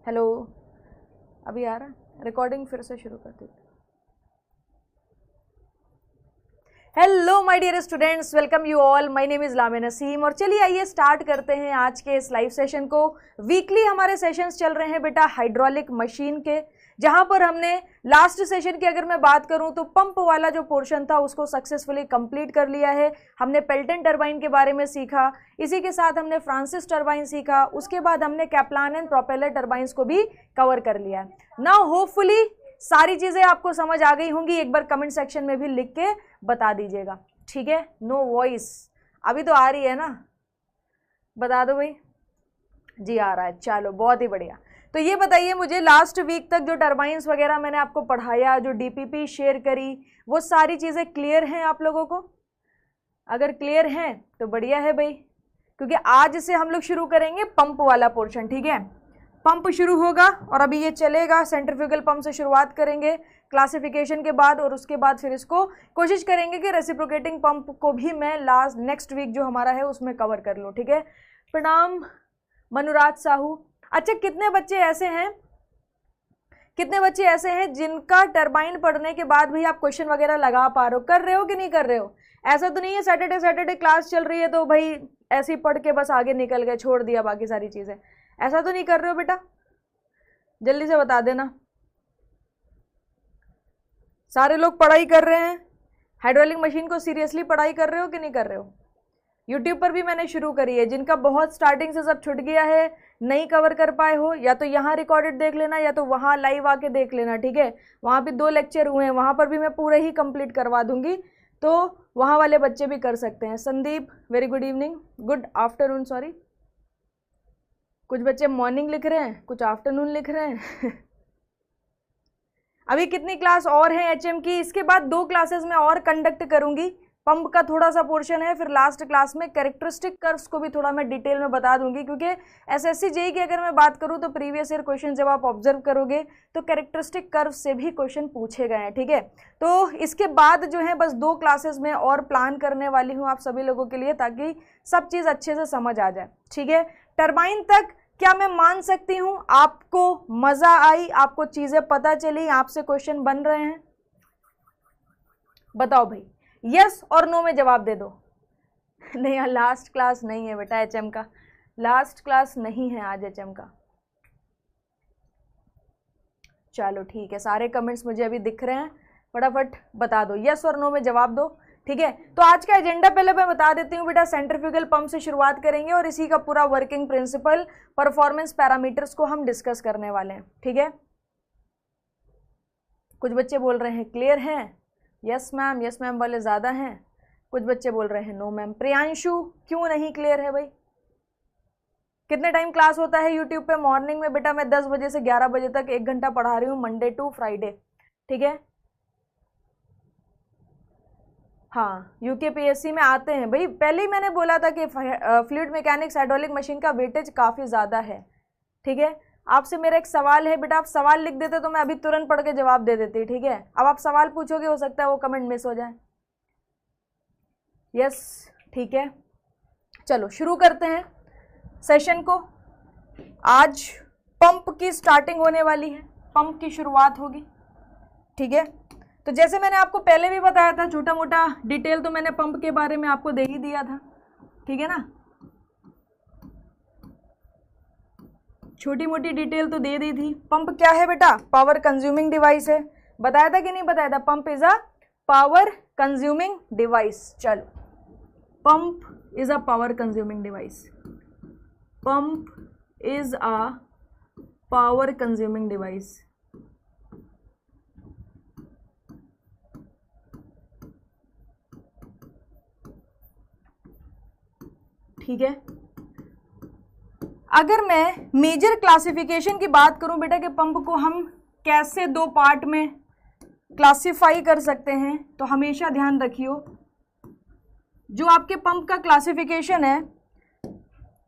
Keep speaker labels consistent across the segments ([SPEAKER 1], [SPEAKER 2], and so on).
[SPEAKER 1] Hello, अभी आ रहा है? रिकॉर्डिंग फिर से शुरू कर दी। Hello my dear students, welcome you all. My name is Lamia Naseem और चलिए आइए स्टार्ट करते हैं आज के इस लाइव सेशन को। वीकली हमारे सेशंस चल रहे हैं बेटा हाइड्रोलिक मशीन के, जहां पर हमने लास्ट सेशन की अगर मैं बात करूं तो पंप वाला जो पोर्शन था उसको सक्सेसफुली कंप्लीट कर लिया है। हमने पेल्टन टरबाइन के बारे में सीखा, इसी के साथ हमने फ्रांसिस टरबाइन सीखा, उसके बाद हमने कैप्लान एंड प्रोपेलर टरबाइंस को भी कवर कर लिया है। नाउ होपफुली सारी चीज़ें आपको समझ आ गई होंगी। एक बार कमेंट सेक्शन में भी लिख के बता दीजिएगा, ठीक है? नो वॉइस अभी तो आ रही है ना, बता दो भाई। जी आ रहा है, चलो बहुत ही बढ़िया। तो ये बताइए मुझे, लास्ट वीक तक जो टरबाइंस वगैरह मैंने आपको पढ़ाया, जो डीपीपी शेयर करी, वो सारी चीज़ें क्लियर हैं आप लोगों को? अगर क्लियर हैं तो बढ़िया है भाई, क्योंकि आज से हम लोग शुरू करेंगे पंप वाला पोर्शन, ठीक है? पंप शुरू होगा और अभी ये चलेगा। सेंट्रीफ्यूगल पंप से शुरुआत करेंगे क्लासिफिकेशन के बाद, और उसके बाद फिर इसको कोशिश करेंगे कि रेसिप्रोकेटिंग पंप को भी मैं नेक्स्ट वीक जो हमारा है उसमें कवर कर लूँ, ठीक है? प्रणाम मनुराज साहू। अच्छा, कितने बच्चे ऐसे हैं जिनका टरबाइन पढ़ने के बाद भी आप क्वेश्चन वगैरह लगा पा रहे हो? कर रहे हो कि नहीं कर रहे हो? ऐसा तो नहीं है सैटरडे क्लास चल रही है तो भाई ऐसे ही पढ़ के बस आगे निकल गए, छोड़ दिया बाकी सारी चीज़ें? ऐसा तो नहीं कर रहे हो बेटा? जल्दी से बता देना। सारे लोग पढ़ाई कर रहे हैं, हाइड्रोलिक मशीन को सीरियसली पढ़ाई कर रहे हो कि नहीं कर रहे हो? यूट्यूब पर भी मैंने शुरू करी है, जिनका बहुत स्टार्टिंग से सब छूट गया है, नहीं कवर कर पाए हो, या तो यहाँ रिकॉर्डेड देख लेना या तो वहाँ लाइव आके देख लेना, ठीक है? वहाँ भी 2 लेक्चर हुए हैं, वहाँ पर भी मैं पूरे ही कंप्लीट करवा दूंगी, तो वहाँ वाले बच्चे भी कर सकते हैं। Sandeep very good evening, good afternoon, sorry. कुछ बच्चे मॉर्निंग लिख रहे हैं, कुछ आफ्टरनून लिख रहे हैं। अभी कितनी क्लास और है एचएम की? इसके बाद 2 क्लासेस में और कंडक्ट करूंगी। पंप का थोड़ा सा पोर्शन है, फिर लास्ट क्लास में कैरेक्टरिस्टिक कर्व्स को भी थोड़ा मैं डिटेल में बता दूंगी, क्योंकि एसएससी जेई की अगर मैं बात करूं तो प्रीवियस ईयर क्वेश्चन जब आप ऑब्जर्व करोगे तो कैरेक्टरिस्टिक कर्व से भी क्वेश्चन पूछे गए हैं, ठीक है? तो इसके बाद जो है बस 2 क्लासेस में और प्लान करने वाली हूँ आप सभी लोगों के लिए, ताकि सब चीज़ अच्छे से समझ आ जाए, ठीक है? टरबाइन तक क्या मैं मान सकती हूँ आपको मजा आई, आपको चीजें पता चली, आपसे क्वेश्चन बन रहे हैं? बताओ भाई, यस और नो में जवाब दे दो। नहीं, लास्ट क्लास नहीं है बेटा एचएम का, लास्ट क्लास नहीं है आज एचएम का। चलो ठीक है, सारे कमेंट्स मुझे अभी दिख रहे हैं, फटाफट बता दो, यस और नो में जवाब दो, ठीक है? तो आज का एजेंडा पहले मैं बता देती हूँ बेटा। सेंट्रीफ्यूगल पंप से शुरुआत करेंगे और इसी का पूरा वर्किंग प्रिंसिपल, परफॉर्मेंस पैरामीटर्स को हम डिस्कस करने वाले हैं, ठीक है? कुछ बच्चे बोल रहे हैं क्लियर हैं, यस मैम वाले ज़्यादा हैं। कुछ बच्चे बोल रहे हैं नो मैम। प्रियांशु क्यों नहीं क्लियर है भाई? कितने टाइम क्लास होता है यूट्यूब पे? मॉर्निंग में बेटा मैं 10 बजे से 11 बजे तक 1 घंटा पढ़ा रही हूँ, मंडे टू फ्राइडे, ठीक है? हाँ, यूकेपीएससी में आते हैं भाई। पहले ही मैंने बोला था कि फ्लूइड मैकेनिक्स हाइड्रोलिक मशीन का वेटेज काफ़ी ज़्यादा है, ठीक है? आपसे मेरा एक सवाल है बेटा, आप सवाल लिख देते तो मैं अभी तुरंत पढ़ के जवाब दे देती, ठीक है? अब आप सवाल पूछोगे, हो सकता है वो कमेंट मिस हो जाए। यस, ठीक है, चलो शुरू करते हैं सेशन को। आज पंप की स्टार्टिंग होने वाली है, पंप की शुरुआत होगी, ठीक है? तो जैसे मैंने आपको पहले भी बताया था, छोटा मोटा डिटेल तो मैंने पंप के बारे में आपको दे ही दिया था, ठीक है ना? छोटी मोटी डिटेल तो दे दी थी। पंप क्या है बेटा? पावर कंज्यूमिंग डिवाइस है। बताया था कि नहीं बताया था? Pump is a power consuming device. चलो, pump is a power consuming device, pump is a power consuming device. ठीक है, अगर मैं मेजर क्लासिफिकेशन की बात करूं बेटा कि पंप को हम कैसे 2 पार्ट में क्लासिफाई कर सकते हैं, तो हमेशा ध्यान रखियो, जो आपके पंप का क्लासिफिकेशन है,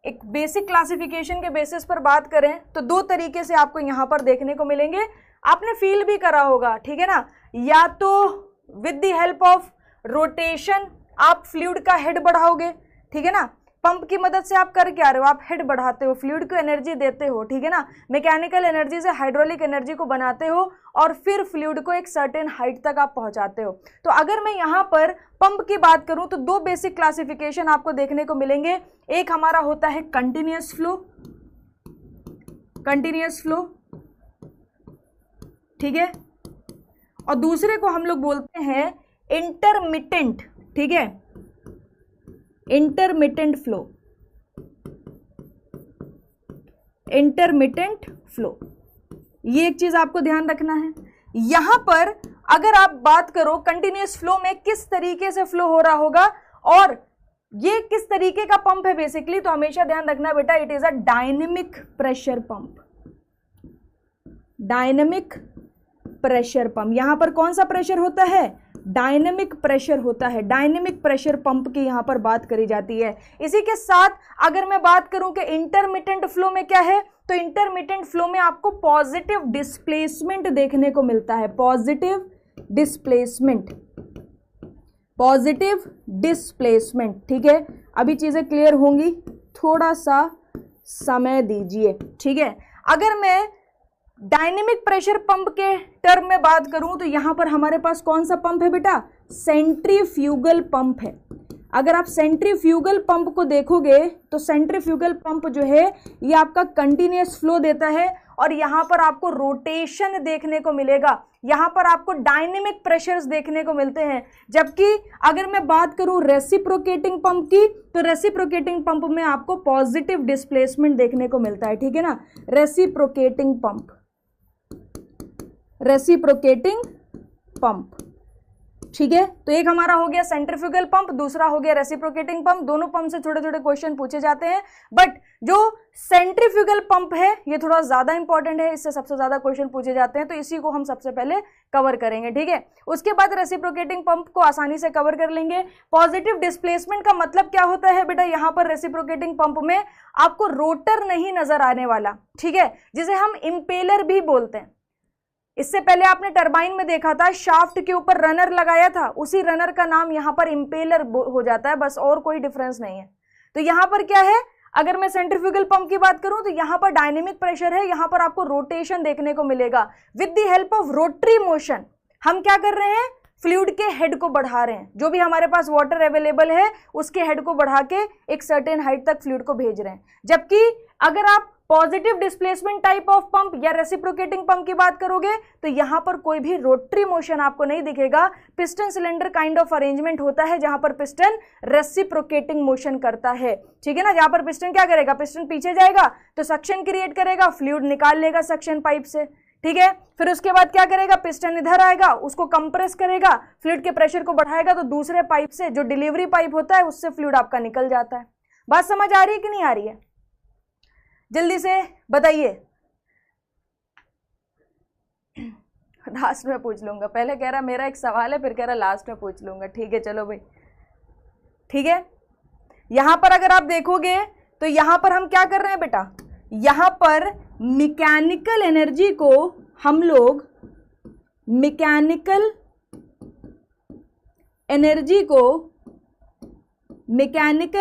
[SPEAKER 1] एक बेसिक क्लासिफिकेशन के बेसिस पर बात करें तो 2 तरीके से आपको यहाँ पर देखने को मिलेंगे। आपने फील भी करा होगा, ठीक है ना? या तो with the help of rotation आप फ्लूइड का हेड बढ़ाओगे, ठीक है ना? पंप की मदद से आप कर क्या रहे हो, आप हेड बढ़ाते हो, फ्लूइड को एनर्जी देते हो, ठीक है ना, मैकेनिकल एनर्जी से हाइड्रोलिक एनर्जी को बनाते हो और फिर फ्लूइड को एक सर्टेन हाइट तक आप पहुंचाते हो। तो अगर मैं यहाँ पर पंप की बात करूं तो दो बेसिक क्लासिफिकेशन आपको देखने को मिलेंगे। एक हमारा होता है कंटिन्यूअस फ्लो, ठीक है, और दूसरे को हम लोग बोलते हैं इंटरमिटेंट, ठीक है, इंटरमिटेंट फ्लो। ये एक चीज आपको ध्यान रखना है। यहां पर अगर आप बात करो कंटिन्यूअस फ्लो में किस तरीके से फ्लो हो रहा होगा और ये किस तरीके का पंप है बेसिकली, तो हमेशा ध्यान रखना बेटा, it is a dynamic pressure pump. Dynamic pressure pump, यहां पर कौन सा प्रेशर होता है, डायनेमिक प्रेशर होता है। डायनेमिक प्रेशर पंप की यहां पर बात करी जाती है। इसी के साथ अगर मैं बात करूं कि इंटरमिटेंट फ्लो में क्या है, तो इंटरमिटेंट फ्लो में आपको पॉजिटिव डिस्प्लेसमेंट देखने को मिलता है। पॉजिटिव डिस्प्लेसमेंट, ठीक है। अभी चीजें क्लियर होंगी, थोड़ा सा समय दीजिए, ठीक है। अगर मैं डायनेमिक प्रेशर पंप के टर्म में बात करूं तो यहां पर हमारे पास कौन सा पंप है बेटा, सेंट्रीफ्यूगल पंप है। अगर आप सेंट्रीफ्यूगल पंप को देखोगे तो सेंट्रीफ्यूगल पंप जो है ये आपका कंटिन्यूअस फ्लो देता है और यहां पर आपको रोटेशन देखने को मिलेगा, यहां पर आपको डायनेमिक प्रेशर्स देखने को मिलते हैं। जबकि अगर मैं बात करूं रेसिप्रोकेटिंग पंप की, तो रेसिप्रोकेटिंग पंप में आपको पॉजिटिव डिस्प्लेसमेंट देखने को मिलता है, ठीक है ना, रेसिप्रोकेटिंग पंप, ठीक है। तो एक हमारा हो गया सेंट्रीफ्यूगल पंप, दूसरा हो गया रेसिप्रोकेटिंग पंप। दोनों पंप से छोटे छोटे क्वेश्चन पूछे जाते हैं, बट जो सेंट्रीफ्यूगल पंप है ये थोड़ा ज्यादा इंपॉर्टेंट है, इससे सबसे ज्यादा क्वेश्चन पूछे जाते हैं, तो इसी को हम सबसे पहले कवर करेंगे, ठीक है। उसके बाद रेसिप्रोकेटिंग पंप को आसानी से कवर कर लेंगे। पॉजिटिव डिस्प्लेसमेंट का मतलब क्या होता है बेटा, यहां पर रेसिप्रोकेटिंग पंप में आपको रोटर नहीं नजर आने वाला, ठीक है, जिसे हम इंपेलर भी बोलते हैं। इससे पहले आपने टरबाइन में देखा था शाफ्ट के ऊपर रनर लगाया था, उसी रनर का नाम यहां पर इंपेलर हो जाता है, बस और कोई डिफरेंस नहीं है। तो यहां पर क्या है, अगर मैं सेंट्रीफ्यूगल पंप की बात करूं तो यहां पर डायनेमिक प्रेशर है, यहां पर आपको रोटेशन देखने को मिलेगा। With the help of rotary motion हम क्या कर रहे हैं, फ्लूइड के हेड को बढ़ा रहे हैं, जो भी हमारे पास वाटर अवेलेबल है उसके हेड को बढ़ा के एक सर्टेन हाइट तक फ्लूइड को भेज रहे हैं। जबकि अगर आप positive displacement type of pump या रेसिप्रोकेटिंग पंप की बात करोगे तो यहां पर कोई भी रोटरी मोशन आपको नहीं दिखेगा। Piston cylinder kind of arrangement होता है जहां पर पिस्टन रेसिप्रोकेटिंग मोशन करता है, ठीक है ना। जहां पर पिस्टन क्या करेगा, पिस्टन पीछे जाएगा तो सक्शन क्रिएट करेगा, फ्लूइड निकाल लेगा सक्शन पाइप से, ठीक है। फिर उसके बाद क्या करेगा, पिस्टन इधर आएगा, उसको कंप्रेस करेगा, फ्लूइड के प्रेशर को बढ़ाएगा, तो दूसरे पाइप से जो डिलीवरी पाइप होता है उससे फ्लूइड आपका निकल जाता है। बात समझ आ रही है कि नहीं आ रही है, जल्दी से बताइए। लास्ट में पूछ लूंगा, पहले कह रहा मेरा एक सवाल है, फिर कह रहा लास्ट में पूछ लूंगा, ठीक है चलो भाई, ठीक है। यहां पर अगर आप देखोगे तो यहां पर हम क्या कर रहे हैं बेटा, यहां पर मैकेनिकल एनर्जी को हम लोग मैकेनिकल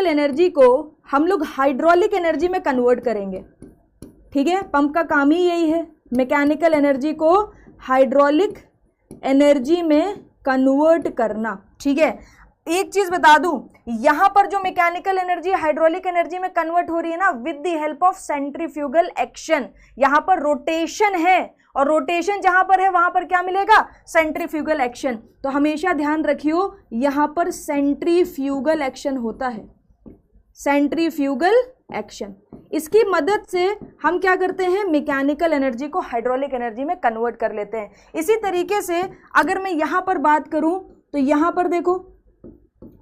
[SPEAKER 1] एनर्जी को हम लोग हाइड्रोलिक एनर्जी में कन्वर्ट करेंगे, ठीक है। पंप का काम ही यही है, मैकेनिकल एनर्जी को हाइड्रोलिक एनर्जी में कन्वर्ट करना, ठीक है। एक चीज बता दूं, यहां पर जो मैकेनिकल एनर्जी हाइड्रोलिक एनर्जी में कन्वर्ट हो रही है ना, with the help of centrifugal action. यहां पर रोटेशन है और रोटेशन जहां पर है वहां पर क्या मिलेगा, सेंट्रीफ्यूगल एक्शन। तो हमेशा ध्यान रखियो यहां पर सेंट्रीफ्यूगल एक्शन होता है, सेंट्रीफ्यूगल एक्शन। इसकी मदद से हम क्या करते हैं, मैकेनिकल एनर्जी को हाइड्रोलिक एनर्जी में कन्वर्ट कर लेते हैं। इसी तरीके से अगर मैं यहां पर बात करूं तो यहां पर देखो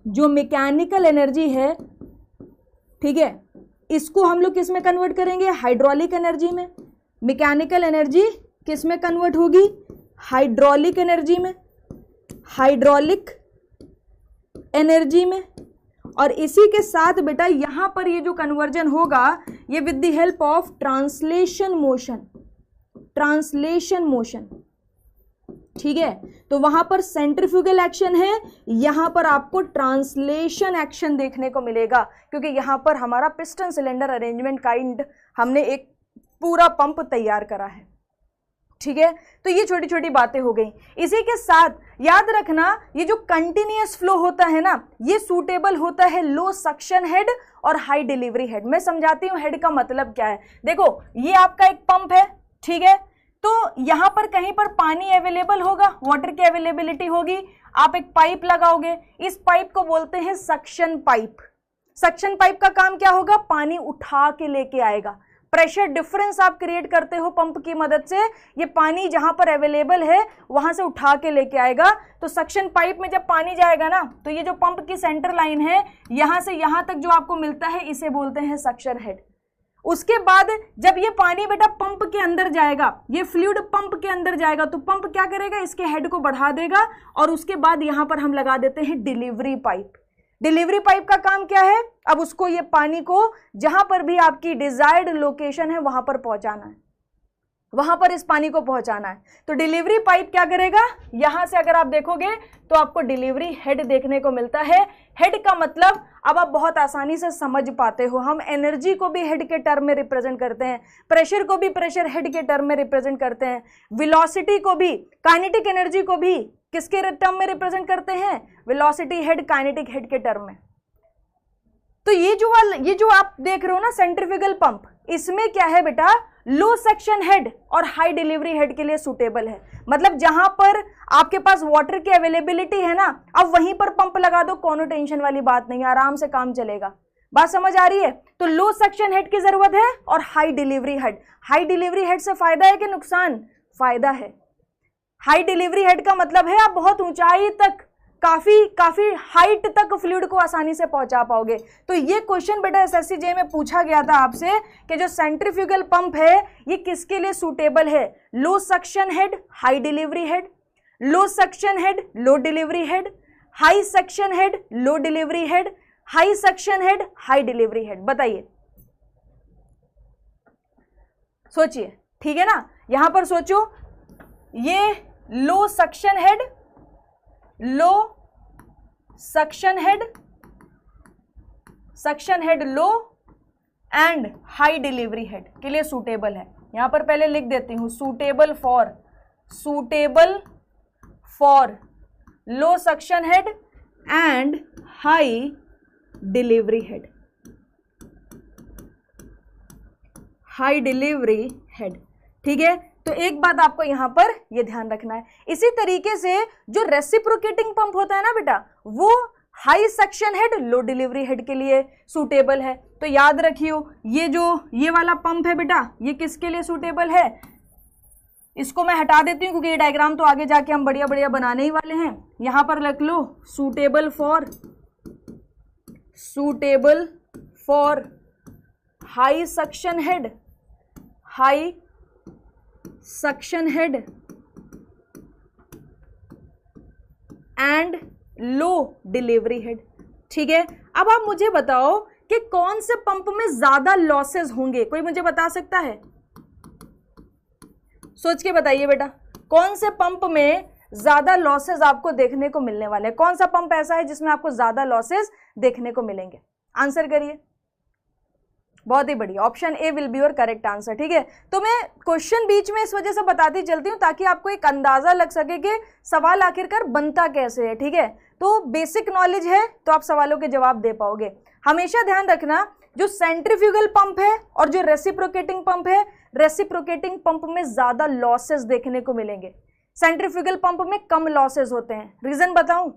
[SPEAKER 1] जो मैकेनिकल एनर्जी है, ठीक है, इसको हम लोग किस में कन्वर्ट करेंगे, हाइड्रोलिक एनर्जी में। मैकेनिकल एनर्जी किस में कन्वर्ट होगी, हाइड्रोलिक एनर्जी में, हाइड्रोलिक एनर्जी में। और इसी के साथ बेटा यहां पर ये जो कन्वर्जन होगा ये with the help of translation motion, ठीक है, तो वहां पर सेंट्रीफ्यूगल एक्शन है, यहां पर आपको ट्रांसलेशन एक्शन देखने को मिलेगा, क्योंकि यहां पर हमारा पिस्टन सिलेंडर अरेंजमेंट काइंड हमने एक पूरा पंप तैयार करा है। ठीक है, तो ये छोटी छोटी बातें हो गई। इसी के साथ याद रखना, ये जो कंटिन्यूअस फ्लो होता है ना, ये सूटेबल होता है लो सक्शन हेड और हाई डिलीवरी हेड। मैं समझाती हूँ हेड का मतलब क्या है। देखो, ये आपका एक पंप है, ठीक है, तो यहां पर कहीं पर पानी अवेलेबल होगा, वाटर की अवेलेबिलिटी होगी, आप एक पाइप लगाओगे, इस पाइप को बोलते हैं सक्शन पाइप। सक्शन पाइप का काम क्या होगा, पानी उठा के लेके आएगा। प्रेशर डिफरेंस आप क्रिएट करते हो पंप की मदद से, ये पानी जहां पर अवेलेबल है वहां से उठा के लेके आएगा। तो सक्शन पाइप में जब पानी जाएगा ना, तो ये जो पंप की सेंटर लाइन है, यहां से यहां तक जो आपको मिलता है, इसे बोलते हैं सक्शन हेड। उसके बाद जब ये पानी बेटा पंप के अंदर जाएगा, ये फ्लूइड पंप के अंदर जाएगा, तो पंप क्या करेगा, इसके हेड को बढ़ा देगा, और उसके बाद यहां पर हम लगा देते हैं डिलीवरी पाइप। डिलीवरी पाइप का काम क्या है, अब उसको ये पानी को जहां पर भी आपकी डिजायर्ड लोकेशन है वहां पर पहुंचाना है, वहां पर इस पानी को पहुंचाना है। तो डिलीवरी पाइप क्या करेगा, यहां से अगर आप देखोगे तो आपको डिलीवरी हेड देखने को मिलता है। हेड का मतलब अब आप बहुत आसानी से समझ पाते हो, हम एनर्जी को भी हेड के टर्म में रिप्रेजेंट करते हैं, प्रेशर को भी प्रेशर हेड के टर्म में रिप्रेजेंट करते हैं, वेलोसिटी को भी, काइनेटिक एनर्जी को भी किसके टर्म में रिप्रेजेंट करते हैं, वेलोसिटी हेड, काइनेटिक हेड के टर्म में। तो ये जो आप देख रहे हो ना सेंट्रीफ्यूगल पंप, इसमें क्या है बेटा, लो सेक्शन हेड और हाई डिलीवरी हेड के लिए सूटेबल है। मतलब जहां पर आपके पास वाटर की अवेलेबिलिटी है ना, अब वहीं पर पंप लगा दो, कोनो टेंशन वाली बात नहीं, आराम से काम चलेगा। बात समझ आ रही है? तो लो सक्शन हेड की जरूरत है और high delivery head. High delivery head से फायदा है कि नुकसान? फायदा है। हाई डिलीवरी हेड का मतलब है आप बहुत ऊंचाई तक, काफी हाइट तक फ्लूइड को आसानी से पहुंचा पाओगे। तो ये क्वेश्चन बेटा एसएससी में पूछा गया था आपसे कि जो सेंट्रीफ्यूगल पंप है ये किसके लिए सूटेबल है, low suction head, high delivery head, low suction head, low delivery head, high suction head, low delivery head, high suction head, high delivery head. बताइए, सोचिए, ठीक है ना, यहां पर सोचो, ये low suction head, low suction head, suction head low and high delivery head के लिए सूटेबल है। यहां पर पहले लिख देती हूं, suitable for low suction head and high delivery head, high delivery head. ठीक है, तो एक बात आपको यहां पर यह ध्यान रखना है। इसी तरीके से जो रेसिप्रोकेटिंग पंप होता है ना बेटा, वो high suction head, low delivery head के लिए सूटेबल है। तो याद रखियो, ये वाला पंप है बेटा, ये किसके लिए सूटेबल है? इसको मैं हटा देती हूं क्योंकि ये डायग्राम तो आगे जाके हम बढ़िया बढ़िया बनाने ही वाले हैं। यहां पर लिख लो suitable for high suction head, high suction head and low delivery head. ठीक है, अब आप मुझे बताओ कि कौन से पंप में ज्यादा लॉसेस होंगे, कोई मुझे बता सकता है? सोच के बताइए बेटा, कौन से पंप में ज्यादा लॉसेस आपको देखने को मिलने वाले हैं? कौन सा पंप ऐसा है जिसमें आपको ज्यादा लॉसेस देखने को मिलेंगे? आंसर करिए। बहुत ही बढ़िया, option A will be your correct answer. ठीक है, तो मैं क्वेश्चन बीच में इस वजह से बताती चलती हूँ ताकि आपको एक अंदाजा लग सके कि सवाल आखिरकार बनता कैसे है। ठीक है, तो बेसिक नॉलेज है तो आप सवालों के जवाब दे पाओगे। हमेशा ध्यान रखना, जो सेंट्रीफ्यूगल पंप है और जो रेसिप्रोकेटिंग पंप है, रेसिप्रोकेटिंग पंप में ज्यादा लॉसेस देखने को मिलेंगे, सेंट्रीफ्यूगल पंप में कम लॉसेस होते हैं। रीजन बताऊं?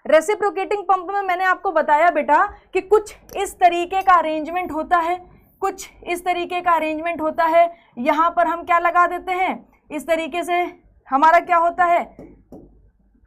[SPEAKER 1] रेसिप्रोकेटिंग पंप में मैंने आपको बताया बेटा कि कुछ इस तरीके का अरेंजमेंट होता है, कुछ इस तरीके का अरेंजमेंट होता है। यहां पर हम क्या लगा देते हैं, इस तरीके से हमारा क्या होता है,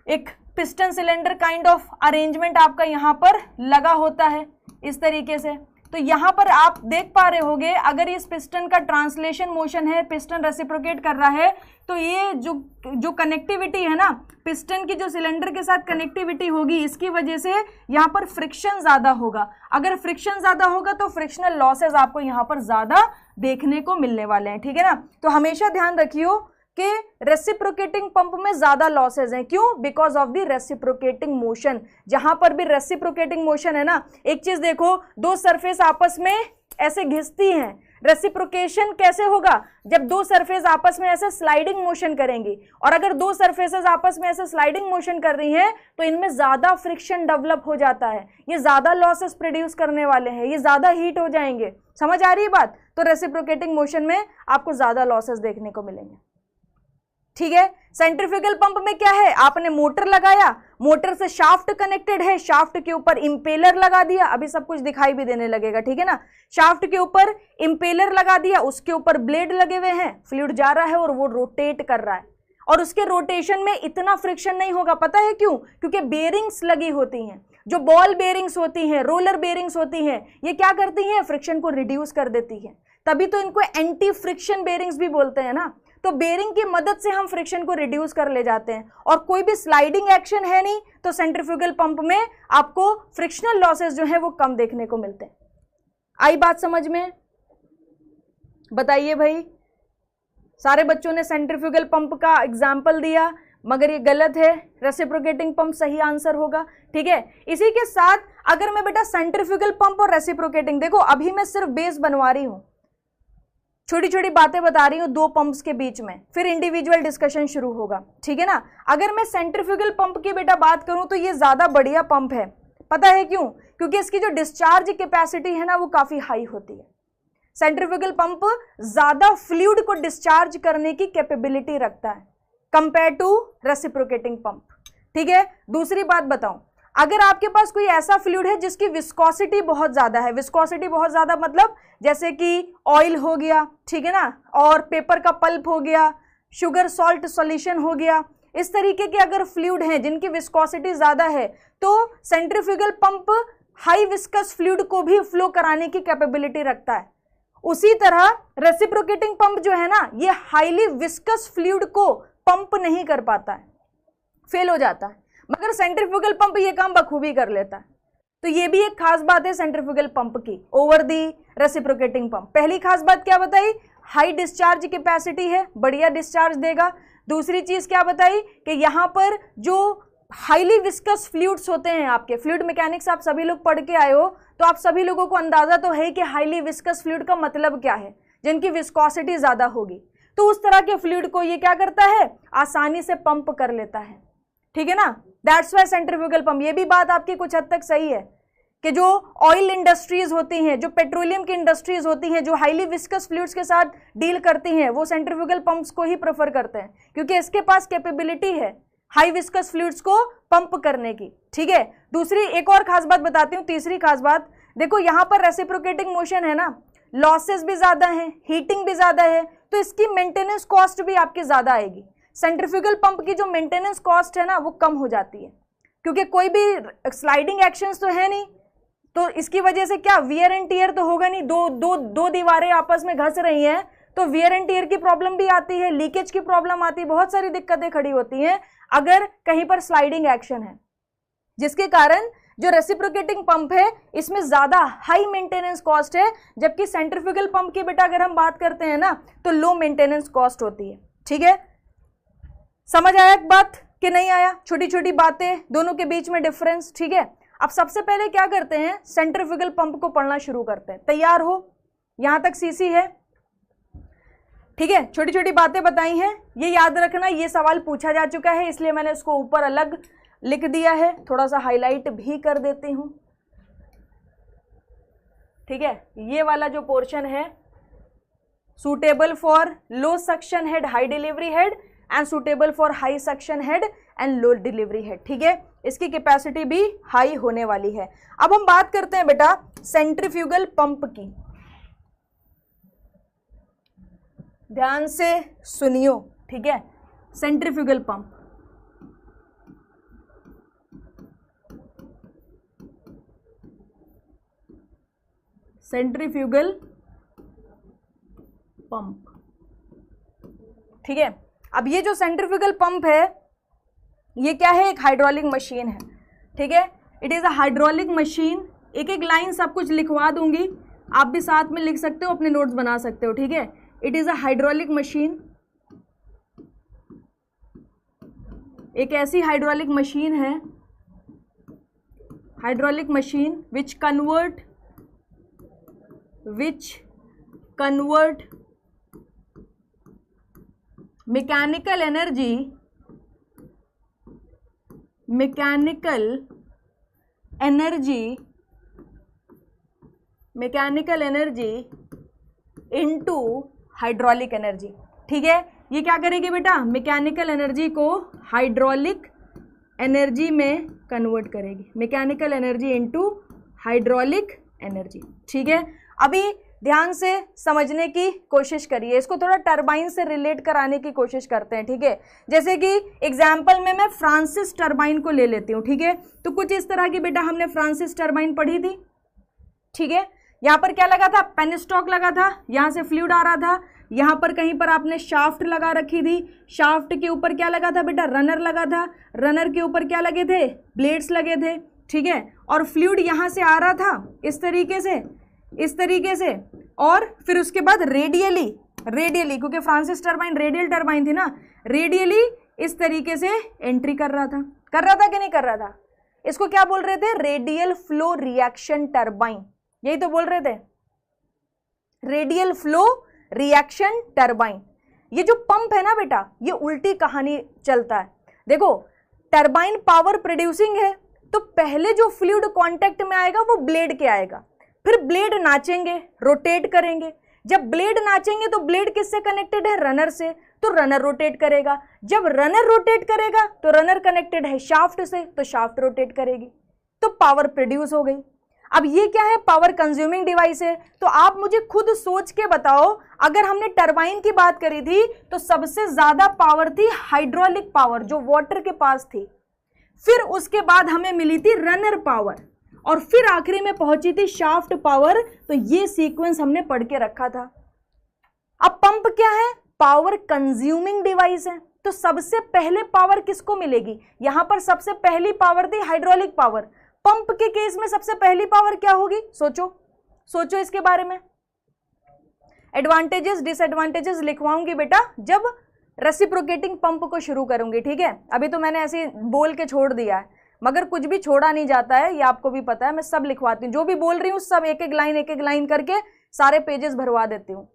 [SPEAKER 1] एक piston cylinder kind of arrangement आपका यहां पर लगा होता है इस तरीके से। तो यहां पर आप देख पा रहे होगे, अगर इस पिस्टन का ट्रांसलेशन मोशन है, पिस्टन रेसिप्रोकेट कर रहा है, तो ये जो कनेक्टिविटी है ना, पिस्टन की जो सिलेंडर के साथ कनेक्टिविटी होगी, इसकी वजह से यहाँ पर फ्रिक्शन ज़्यादा होगा। अगर फ्रिक्शन ज़्यादा होगा तो फ्रिक्शनल लॉसेज आपको यहाँ पर ज़्यादा देखने को मिलने वाले हैं। ठीक है ना, तो हमेशा ध्यान रखियो, कि रेसिप्रोकेटिंग पंप में ज्यादा लॉसेज हैं। क्यों? Because of the reciprocating motion. जहां पर भी रेसिप्रोकेटिंग मोशन है ना, एक चीज देखो, दो सरफेस आपस में ऐसे घिसती हैं, रेसिप्रोकेशन कैसे होगा? जब दो सरफेस आपस में ऐसे स्लाइडिंग मोशन करेंगी, और अगर दो सरफेसेस आपस में ऐसे स्लाइडिंग मोशन कर रही हैं तो इनमें ज्यादा फ्रिक्शन डेवलप हो जाता है, ये ज्यादा लॉसेस प्रोड्यूस करने वाले हैं, ये ज्यादा हीट हो जाएंगे। समझ आ रही है बात? तो रेसिप्रोकेटिंग मोशन में आपको ज्यादा लॉसेस देखने को मिलेंगे। ठीक है, सेंट्रीफ्यूगल पंप में क्या है? आपने मोटर लगाया, मोटर से शाफ्ट कनेक्टेड है, शाफ्ट के ऊपर इंपेलर लगा दिया, अभी सब कुछ दिखाई भी देने लगेगा, ठीक है ना। शाफ्ट के ऊपर इंपेलर लगा दिया, उसके ऊपर ब्लेड लगे हुए हैं, फ्लूइड जा रहा है और वो रोटेट कर रहा है, और उसके रोटेशन में इतना फ्रिक्शन नहीं होगा। पता है क्यों? क्योंकि बेरिंग्स लगी होती हैं, जो बॉल बेरिंग्स होती हैं, रोलर बेरिंग्स होती हैं, ये क्या करती हैं? फ्रिक्शन को रिड्यूस कर देती है, तभी तो इनको एंटी फ्रिक्शन बेरिंग्स भी बोलते हैं ना। तो बेरिंग की मदद से हम फ्रिक्शन को रिड्यूस कर ले जाते हैं, और कोई भी स्लाइडिंग एक्शन है नहीं, तो सेंट्रीफ्यूगल पंप में आपको फ्रिक्शनल लॉसेस जो है वो कम देखने को मिलते हैं। आई बात समझ में? बताइए भाई। सारे बच्चों ने सेंट्रीफ्यूगल पंप का एग्जाम्पल दिया, मगर ये गलत है, रेसिप्रोकेटिंग पंप सही आंसर होगा। ठीक है, इसी के साथ अगर मैं बेटा सेंट्रीफ्यूगल पंप और रेसिप्रोकेटिंग, देखो अभी मैं सिर्फ बेस बनवा रही हूं, छोटी छोटी बातें बता रही हूं दो पंप्स के बीच में, फिर इंडिविजुअल डिस्कशन शुरू होगा, ठीक है ना। अगर मैं सेंट्रीफ्यूगल पंप की बेटा बात करूं तो ये ज्यादा बढ़िया पंप है। पता है क्यों? क्योंकि इसकी जो डिस्चार्ज कैपेसिटी है ना वो काफी हाई होती है। सेंट्रीफ्यूगल पंप ज्यादा फ्लूइड को डिस्चार्ज करने की कैपेबिलिटी रखता है कंपेयर टू रेसिप्रोकेटिंग पंप। ठीक है, दूसरी बात बताऊं, अगर आपके पास कोई ऐसा फ्लूइड है जिसकी विस्कोसिटी बहुत ज्यादा है, विस्कोसिटी बहुत ज्यादा मतलब जैसे कि ऑयल हो गया, ठीक है ना, और पेपर का पल्प हो गया, शुगर सॉल्ट सॉल्यूशन हो गया, इस तरीके के अगर फ्लूइड हैं जिनकी विस्कोसिटी ज्यादा है, तो centrifugal pump high viscous fluid को भी फ्लो कराने की कैपेबिलिटी रखता है। उसी तरह रेसिप्रोकेटिंग पंप जो है ना, ये हाईली विस्कस फ्लूइड को पंप नहीं कर पाता है, फेल हो जाता है, मगर सेंट्रीफ्यूगल पंप ये काम बखूबी कर लेता है। तो ये भी एक खास बात है सेंट्रीफ्यूगल पंप की ओवर दी रेसिप्रोकेटिंग पंप। पहली खास बात क्या बताई? हाई डिस्चार्ज कैपेसिटी है, बढ़िया डिस्चार्ज देगा। दूसरी चीज क्या बताई कि यहाँ पर जो हाईली विस्कस फ्लूइड्स होते हैं, आपके फ्लूइड मैकेनिक्स आप सभी लोग पढ़ के आए हो, तो आप सभी लोगों को अंदाजा तो है कि हाईली विस्कस फ्लूइड का मतलब क्या है, जिनकी विस्कोसिटी ज्यादा होगी। तो उस तरह के फ्लूइड को ये क्या करता है? आसानी से पंप कर लेता है, ठीक है ना। That's why centrifugal pump. ये भी बात आपकी कुछ हद तक सही है कि जो ऑयल इंडस्ट्रीज होती हैं, जो पेट्रोलियम की इंडस्ट्रीज होती हैं, जो हाईली विस्कस फ्लूइड्स के साथ डील करती हैं, वो सेंट्रीफ्यूगल पंप्स को ही प्रेफर करते हैं, क्योंकि इसके पास कैपेबिलिटी है हाई विस्कस फ्लूइड्स को पंप करने की। ठीक है, दूसरी एक और खास बात बताती हूँ, तीसरी खास बात देखो, यहाँ पर रेसिप्रोकेटिंग मोशन है ना, लॉसेस भी ज्यादा है, हीटिंग भी ज्यादा है, तो इसकी मेंटेनेंस कॉस्ट भी आपकी ज्यादा आएगी। सेंट्रीफ्यूगल पंप की जो मेंटेनेंस कॉस्ट है ना वो कम हो जाती है, क्योंकि कोई भी स्लाइडिंग एक्शंस तो है नहीं, तो इसकी वजह से क्या वियर एंड टियर तो होगा नहीं, दो दीवारें आपस में घस रही हैं, तो वियर एंड टियर की प्रॉब्लम भी आती है, लीकेज की प्रॉब्लम आती है, बहुत सारी दिक्कतें खड़ी होती हैं अगर कहीं पर स्लाइडिंग एक्शन है, जिसके कारण जो रेसिप्रोकेटिंग पंप है इसमें ज्यादा हाई मेंटेनेंस कॉस्ट है, जबकि सेंट्रीफ्यूगल पंप की बेटा अगर हम बात करते हैं ना तो लो मेंटेनेंस कॉस्ट होती है। ठीक है, समझ आया एक बात कि नहीं आया? छोटी छोटी बातें, दोनों के बीच में डिफरेंस। ठीक है, अब सबसे पहले क्या करते हैं, सेंट्रीफ्यूगल पंप को पढ़ना शुरू करते हैं। तैयार हो? यहां तक सीसी है? ठीक है, छोटी छोटी बातें बताई हैं, ये याद रखना, ये सवाल पूछा जा चुका है, इसलिए मैंने इसको ऊपर अलग लिख दिया है, थोड़ा सा हाईलाइट भी कर देती हूं। ठीक है, ये वाला जो पोर्शन है, suitable for low suction head high delivery head and suitable for high suction head and low delivery head. ठीक है, इसकी कैपेसिटी भी हाई होने वाली है। अब हम बात करते हैं बेटा सेंट्रीफ्यूगल पंप की, ध्यान से सुनियो। ठीक है, सेंट्रीफ्यूगल पंप, सेंट्रीफ्यूगल पंप। ठीक है, अब ये जो सेंट्रीफ्यूगल पंप है ये क्या है? एक हाइड्रोलिक मशीन है। ठीक है, it is a hydraulic machine. एक एक लाइन सब कुछ लिखवा दूंगी, आप भी साथ में लिख सकते हो, अपने नोट्स बना सकते हो। ठीक है, it is a hydraulic machine एक ऐसी हाइड्रोलिक मशीन है, hydraulic machine which convert mechanical energy into hydraulic energy. ठीक है, ये क्या करेगी बेटा, मैकेनिकल एनर्जी को हाइड्रोलिक एनर्जी में कन्वर्ट करेगी, mechanical energy into hydraulic energy. ठीक है, अभी ध्यान से समझने की कोशिश करिए, इसको थोड़ा टरबाइन से रिलेट कराने की कोशिश करते हैं। ठीक है, जैसे कि एग्जाम्पल में मैं फ्रांसिस टरबाइन को ले लेती हूँ। ठीक है, तो कुछ इस तरह की बेटा हमने फ्रांसिस टरबाइन पढ़ी थी। ठीक है, यहाँ पर क्या लगा था, पेनस्टॉक लगा था, यहाँ से फ्लूइड आ रहा था, यहाँ पर कहीं पर आपने शाफ्ट लगा रखी थी, शाफ्ट के ऊपर क्या लगा था बेटा, रनर लगा था, रनर के ऊपर क्या लगे थे, ब्लेड्स लगे थे। ठीक है, और फ्लूइड यहाँ से आ रहा था इस तरीके से, और फिर उसके बाद रेडियली, क्योंकि फ्रांसिस टरबाइन रेडियल टरबाइन थी ना, रेडियली इस तरीके से एंट्री कर रहा था कि नहीं कर रहा था। इसको क्या बोल रहे थे, रेडियल फ्लो रिएक्शन टरबाइन, यही तो बोल रहे थे, रेडियल फ्लो रिएक्शन टरबाइन। ये जो पंप है ना बेटा, ये उल्टी कहानी चलता है। देखो, टरबाइन पावर प्रोड्यूसिंग है, तो पहले जो फ्लूइड कांटेक्ट में आएगा वो ब्लेड के आएगा, फिर ब्लेड नाचेंगे, रोटेट करेंगे। जब ब्लेड नाचेंगे तो ब्लेड किससे कनेक्टेड है, रनर से, तो रनर रोटेट करेगा। जब रनर रोटेट करेगा तो रनर कनेक्टेड है शाफ्ट से, तो शाफ्ट रोटेट करेगी, तो पावर प्रोड्यूस हो गई। अब ये क्या है, पावर कंज्यूमिंग डिवाइस है। तो आप मुझे खुद सोच के बताओ, अगर हमने टरबाइन की बात करी थी तो सबसे ज्यादा पावर थी हाइड्रोलिक पावर, जो वाटर के पास थी, फिर उसके बाद हमें मिली थी रनर पावर, और फिर आखिरी में पहुंची थी शाफ्ट पावर। तो ये सीक्वेंस हमने पढ़ के रखा था। अब पंप क्या है, पावर कंज्यूमिंग डिवाइस है, तो सबसे पहले पावर किसको मिलेगी, यहां पर सबसे पहली पावर थी हाइड्रोलिक पावर। पंप के केस में सबसे पहली पावर क्या होगी, सोचो इसके बारे में। एडवांटेजेस डिसएडवांटेजेस लिखवाऊंगी बेटा जब रेसिप्रोकेटिंग पंप को शुरू करूंगी। ठीक है, अभी तो मैंने ऐसे बोल के छोड़ दिया है, मगर कुछ भी छोड़ा नहीं जाता है, ये आपको भी पता है, मैं सब लिखवाती हूँ, जो भी बोल रही हूँ सब एक एक लाइन करके सारे पेजेस भरवा देती हूँ।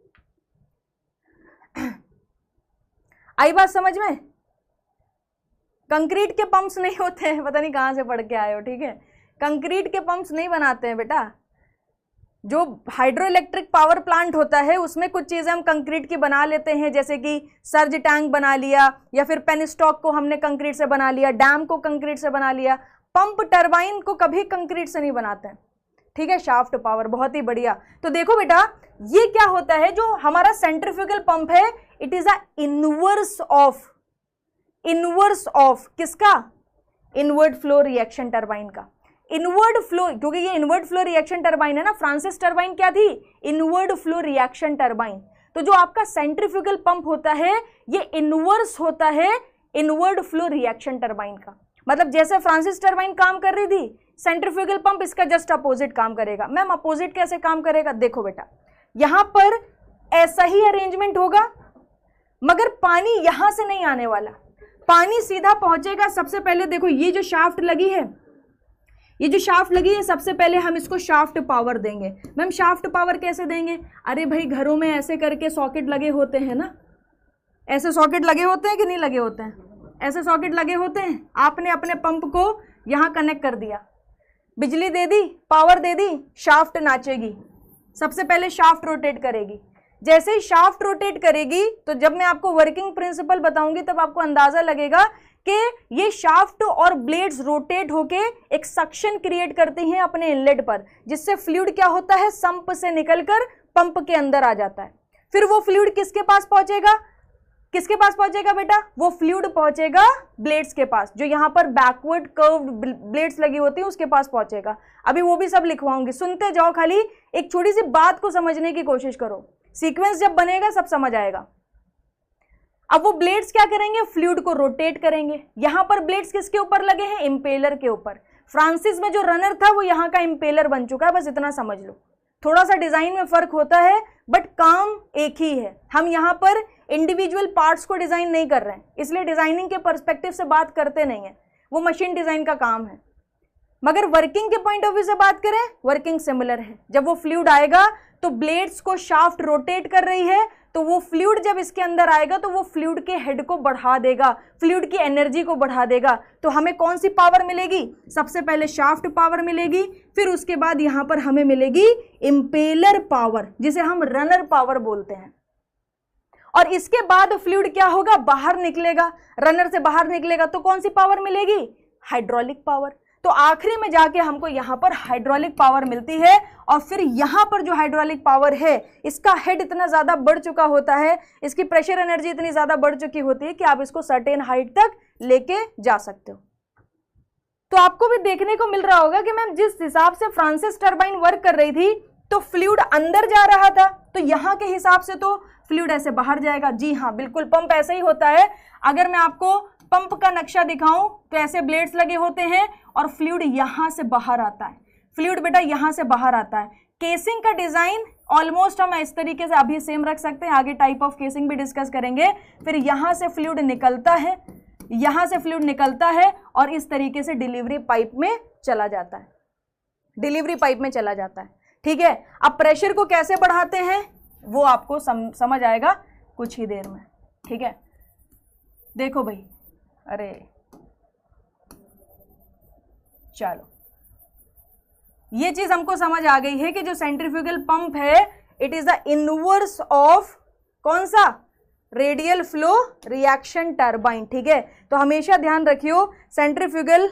[SPEAKER 1] आई बात समझ में। कंक्रीट के पंप्स नहीं होते हैं, पता नहीं कहाँ से पढ़ के आए हो। ठीक है, कंक्रीट के पंप्स नहीं बनाते हैं बेटा। जो हाइड्रो इलेक्ट्रिक पावर प्लांट होता है उसमें कुछ चीज़ें हम कंक्रीट की बना लेते हैं, जैसे कि सर्ज टैंक बना लिया, या फिर पेनस्टॉक को हमने कंक्रीट से बना लिया, डैम को कंक्रीट से बना लिया। पंप टरबाइन को कभी कंक्रीट से नहीं बनाते हैं। ठीक है, शाफ्ट पावर, बहुत ही बढ़िया। तो देखो बेटा, ये क्या होता है, जो हमारा सेंट्रीफ्यूगल पंप है, it is a inverse of किसका, इनवर्ड फ्लो रिएक्शन टरबाइन का। इनवर्ड फ्लो, क्योंकि ये इनवर्ड फ्लो रिएक्शन टरबाइन है ना, फ्रांसिस टरबाइन क्या थी, इनवर्ड फ्लो रिएक्शन टरबाइन। तो जो आपका सेंट्रीफ्यूगल पंप होता है ये इनवर्स होता है इनवर्ड फ्लो रिएक्शन टरबाइन का। मतलब जैसे फ्रांसिस टरबाइन काम कर रही थी, सेंट्रीफ्यूगल पंप इसका जस्ट अपोजिट काम करेगा। मैम अपोजिट कैसे काम करेगा, देखो बेटा, यहां पर ऐसा ही अरेंजमेंट होगा, मगर पानी यहां से नहीं आने वाला, पानी सीधा पहुंचेगा। सबसे पहले देखो, ये जो शाफ्ट लगी है, ये जो शाफ्ट लगी है, सबसे पहले हम इसको शाफ्ट पावर देंगे। मैम शाफ्ट पावर कैसे देंगे, अरे भाई घरों में ऐसे करके सॉकेट लगे होते हैं ना, ऐसे सॉकेट लगे होते हैं कि नहीं लगे होते हैं, ऐसे सॉकेट लगे होते हैं। आपने अपने पंप को यहाँ कनेक्ट कर दिया, बिजली दे दी, पावर दे दी, शाफ्ट नाचेगी। सबसे पहले शाफ्ट रोटेट करेगी। जैसे ही शाफ्ट रोटेट करेगी तो जब मैं आपको वर्किंग प्रिंसिपल बताऊंगी तब आपको अंदाजा लगेगा कि ये शाफ्ट और ब्लेड्स रोटेट होके एक सक्शन क्रिएट करती हैं अपने इनलेट पर, जिससे फ्लूइड क्या होता है, संप से निकलकर पंप के अंदर आ जाता है। फिर वो फ्लूइड किसके पास पहुंचेगा, किसके पास पहुंचेगा बेटा, वो फ्लूइड पहुंचेगा ब्लेड्स के पास, जो यहाँ पर बैकवर्ड कर्व्ड ब्लेड्स लगी होती है उसके पास पहुंचेगा। अभी वो भी सब लिखवाऊंगी, सुनते जाओ, खाली एक छोटी सी बात को समझने की कोशिश करो, सीक्वेंस जब बनेगा सब समझ आएगा। अब वो ब्लेड्स क्या करेंगे, फ्लूइड को रोटेट करेंगे। यहां पर ब्लेड्स किसके ऊपर लगे हैं, इम्पेलर के ऊपर। फ्रांसिस में जो रनर था वो यहाँ का इम्पेलर बन चुका है, बस इतना समझ लो। थोड़ा सा डिजाइन में फर्क होता है बट काम एक ही है। हम यहाँ पर इंडिविजुअल पार्ट्स को डिजाइन नहीं कर रहे हैं, इसलिए डिजाइनिंग के पर्सपेक्टिव से बात करते नहीं है, वो मशीन डिजाइन का काम है। मगर वर्किंग के पॉइंट ऑफ व्यू से बात करें, वर्किंग सिमिलर है। जब वो फ्लूइड आएगा तो ब्लेड्स को शाफ्ट रोटेट कर रही है, तो वो फ्लूइड जब इसके अंदर आएगा तो वो फ्लूइड के हेड को बढ़ा देगा, फ्लूइड की एनर्जी को बढ़ा देगा। तो हमें कौन सी पावर मिलेगी? सबसे पहले शाफ्ट पावर मिलेगी, फिर उसके बाद यहां पर हमें मिलेगी इंपेलर पावर, जिसे हम रनर पावर बोलते हैं। और इसके बाद फ्लूइड क्या होगा? बाहर निकलेगा, रनर से बाहर निकलेगा, तो कौन सी पावर मिलेगी? Hydraulic power. तो आखिरी में जाके हमको यहां पर हाइड्रोलिक पावर मिलती है। और फिर यहां पर जो हाइड्रोलिक पावर है, इसका हेड इतना ज्यादा बढ़ चुका होता है, इसकी प्रेशर एनर्जी इतनी ज्यादा बढ़ चुकी होती है कि आप इसको सर्टेन हाइट तक लेके जा सकते हो। तो आपको भी देखने को मिल रहा होगा कि मैम जिस हिसाब से फ्रांसिस टरबाइन वर्क कर रही थी, तो फ्लूइड अंदर जा रहा था, तो यहां के हिसाब से तो फ्लूइड ऐसे बाहर जाएगा। जी हाँ, बिल्कुल पंप ऐसे ही होता है। अगर मैं आपको पंप का नक्शा दिखाऊं तो ऐसे ब्लेड्स लगे होते हैं और फ्लूइड यहां से बाहर आता है, फ्लूइड बेटा यहां से बाहर आता है। केसिंग का डिजाइन ऑलमोस्ट हम इस तरीके से अभी सेम रख सकते हैं, आगे टाइप ऑफ केसिंग भी डिस्कस करेंगे। फिर यहां से फ्लूइड निकलता है, यहां से फ्लूइड निकलता है और इस तरीके से डिलीवरी पाइप में चला जाता है, डिलीवरी पाइप में चला जाता है। ठीक है, अब प्रेशर को कैसे बढ़ाते हैं वो आपको समझ आएगा कुछ ही देर में। ठीक है, देखो भाई, अरे चलो, ये चीज हमको समझ आ गई है कि जो सेंट्रीफ्यूगल पंप है, it is the inverse of कौन सा? Radial flow reaction turbine. ठीक है, तो हमेशा ध्यान रखियो, centrifugal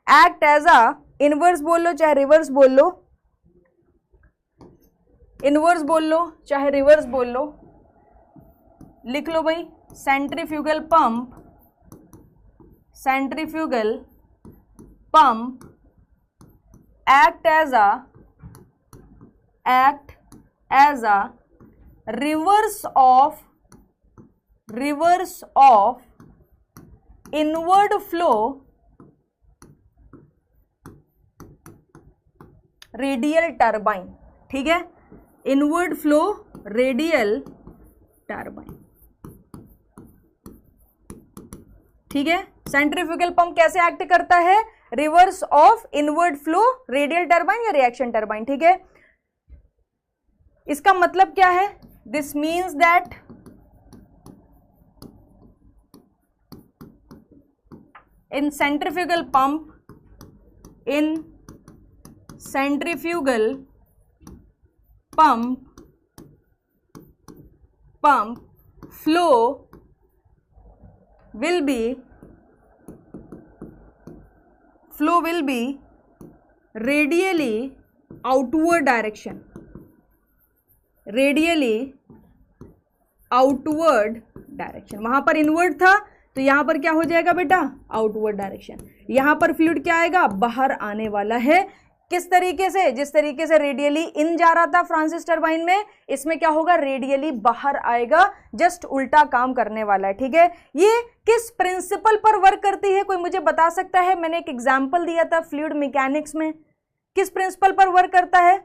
[SPEAKER 1] act as a, inverse बोल लो चाहे रिवर्स बोल लो, इनवर्स बोल लो चाहे रिवर्स बोल लो, लिख लो भाई, centrifugal pump, centrifugal pump act as a reverse of inward flow radial turbine। ठीक है, inward flow radial turbine। ठीक है, सेंट्रीफ्यूगल पंप कैसे एक्ट करता है? Reverse of inward flow radial turbine या रिएक्शन टरबाइन। ठीक है, इसका मतलब क्या है? This means that in centrifugal pump flow will be radially outward direction, वहां पर इनवर्ड था तो यहां पर क्या हो जाएगा बेटा? Outward direction. यहां पर फ्लूइड क्या आएगा? बाहर आने वाला है। किस तरीके से? जिस तरीके से रेडियली इन जा रहा था फ्रांसिस टरबाइन में, इसमें क्या होगा? रेडियली बाहर आएगा, जस्ट उल्टा काम करने वाला है। ठीक है, ये किस प्रिंसिपल पर वर्क करती है? कोई मुझे बता सकता है? मैंने एक एग्जांपल दिया था फ्लूइड मैकेनिक्स में, किस प्रिंसिपल पर वर्क करता है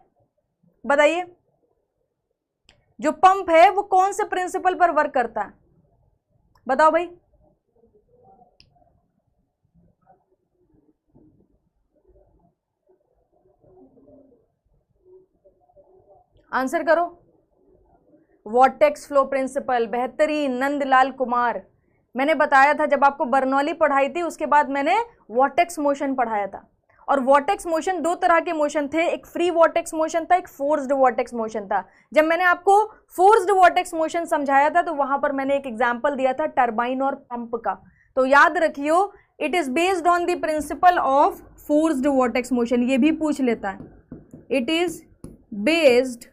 [SPEAKER 1] बताइए? जो पंप है वो कौन से प्रिंसिपल पर वर्क करता है? बताओ भाई। आंसर करो। वॉर्टेक्स फ्लो प्रिंसिपल, बेहतरीन, नंदलाल कुमार। मैंने बताया था जब आपको बर्नौली पढ़ाई थी, उसके बाद मैंने वॉर्टेक्स मोशन पढ़ाया था। और वॉर्टेक्स मोशन दो तरह के मोशन थे, एक फ्री वॉर्टेक्स मोशन था, एक फोर्स्ड वॉर्टेक्स मोशन था। जब मैंने आपको फोर्स्ड वॉर्टेक्स मोशन समझाया था तो वहां पर मैंने एक एग्जांपल दिया था टरबाइन और पंप का। तो याद रखियो, it is based on the principle of forced vortex motion. ये भी पूछ लेता है, it is based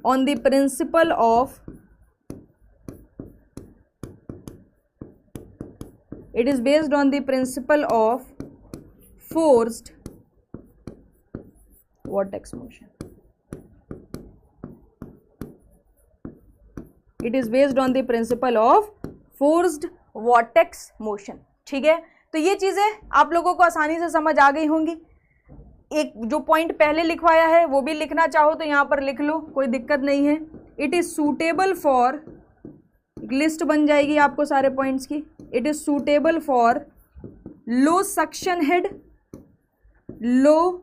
[SPEAKER 1] on the principle of forced vortex motion। It is based on the principle of forced vortex motion। ठीक है, तो ये चीजें आप लोगों को आसानी से समझ आ गई होंगी। एक जो पॉइंट पहले लिखवाया है वो भी लिखना चाहो तो यहाँ पर लिख लो, कोई दिक्कत नहीं है। It is suitable for, list बन जाएगी आपको सारे पॉइंट्स की। It is suitable for low suction head, low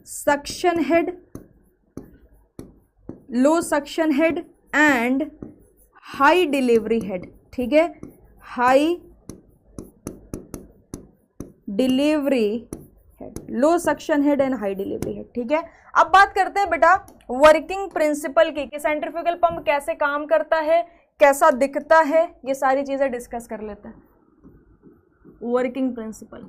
[SPEAKER 1] suction head, low suction head and high delivery head. ठीक है, high delivery head, low suction head and high delivery head. ठीक है, अब बात करते हैं बेटा वर्किंग प्रिंसिपल की, कि सेंट्रीफ्यूगल पंप कैसे काम करता है, कैसा दिखता है, ये सारी चीजें डिस्कस कर लेते हैं। Working principle,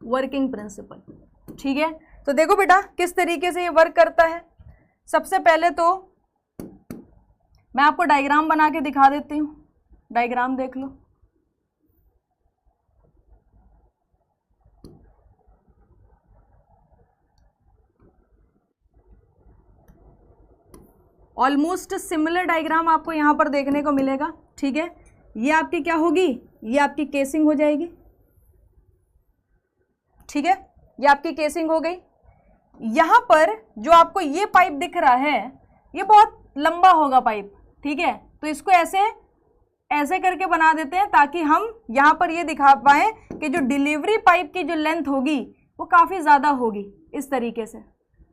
[SPEAKER 1] working principle. ठीक है, तो देखो बेटा किस तरीके से ये वर्क करता है। सबसे पहले तो मैं आपको डायग्राम बना के दिखा देती हूँ, डायग्राम देख लो। ऑलमोस्ट सिमिलर डायग्राम आपको यहाँ पर देखने को मिलेगा। ठीक है, ये आपकी क्या होगी, ये आपकी केसिंग हो जाएगी। ठीक है, ये आपकी केसिंग हो गई। यहाँ पर जो आपको ये पाइप दिख रहा है ये बहुत लंबा होगा पाइप। ठीक है, तो इसको ऐसे ऐसे करके बना देते हैं ताकि हम यहाँ पर ये दिखा पाए कि जो डिलीवरी पाइप की जो लेंथ होगी वो काफ़ी ज़्यादा होगी, इस तरीके से।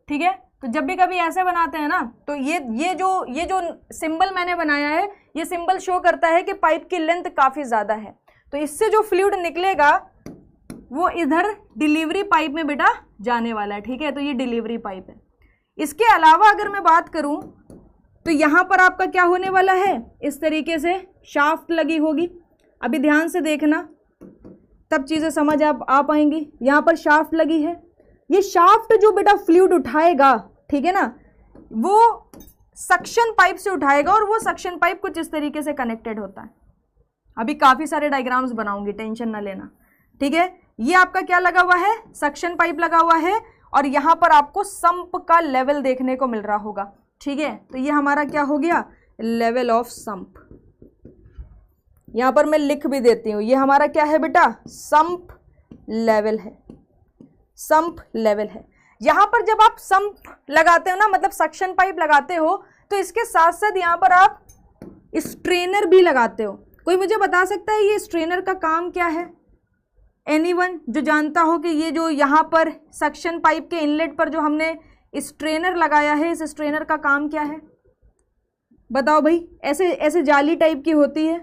[SPEAKER 1] ठीक है, तो जब भी कभी ऐसे बनाते हैं ना, तो ये जो सिंबल मैंने बनाया है, ये सिंबल शो करता है कि पाइप की लेंथ काफ़ी ज़्यादा है। तो इससे जो फ्लूइड निकलेगा वो इधर डिलीवरी पाइप में बेटा जाने वाला है। ठीक है, तो ये डिलीवरी पाइप है। इसके अलावा अगर मैं बात करूं तो यहाँ पर आपका क्या होने वाला है, इस तरीके से शाफ्ट लगी होगी। अभी ध्यान से देखना, तब चीज़ें समझ आ पाएंगी। यहाँ पर शाफ्ट लगी है, ये शाफ्ट जो बेटा फ्लूइड उठाएगा, ठीक है ना, वो सक्शन पाइप से उठाएगा और वो सक्शन पाइप कुछ इस तरीके से कनेक्टेड होता है। अभी काफ़ी सारे डायग्राम्स बनाऊंगी, टेंशन ना लेना। ठीक है, ये आपका क्या लगा हुआ है, सक्शन पाइप लगा हुआ है और यहाँ पर आपको संप का लेवल देखने को मिल रहा होगा। ठीक है, तो ये हमारा क्या हो गया, लेवल ऑफ संप। यहाँ पर मैं लिख भी देती हूँ, ये हमारा क्या है बेटा, संप लेवल है, संप लेवल है। यहाँ पर जब आप संप लगाते हो ना, मतलब सक्शन पाइप लगाते हो, तो इसके साथ साथ यहाँ पर आप स्ट्रेनर भी लगाते हो। कोई मुझे बता सकता है ये स्ट्रेनर का काम क्या है? एनीवन जो जानता हो कि ये जो यहाँ पर सक्शन पाइप के इनलेट पर जो हमने स्ट्रेनर लगाया है, इस स्ट्रेनर का काम क्या है बताओ भाई। ऐसे ऐसे जाली टाइप की होती है,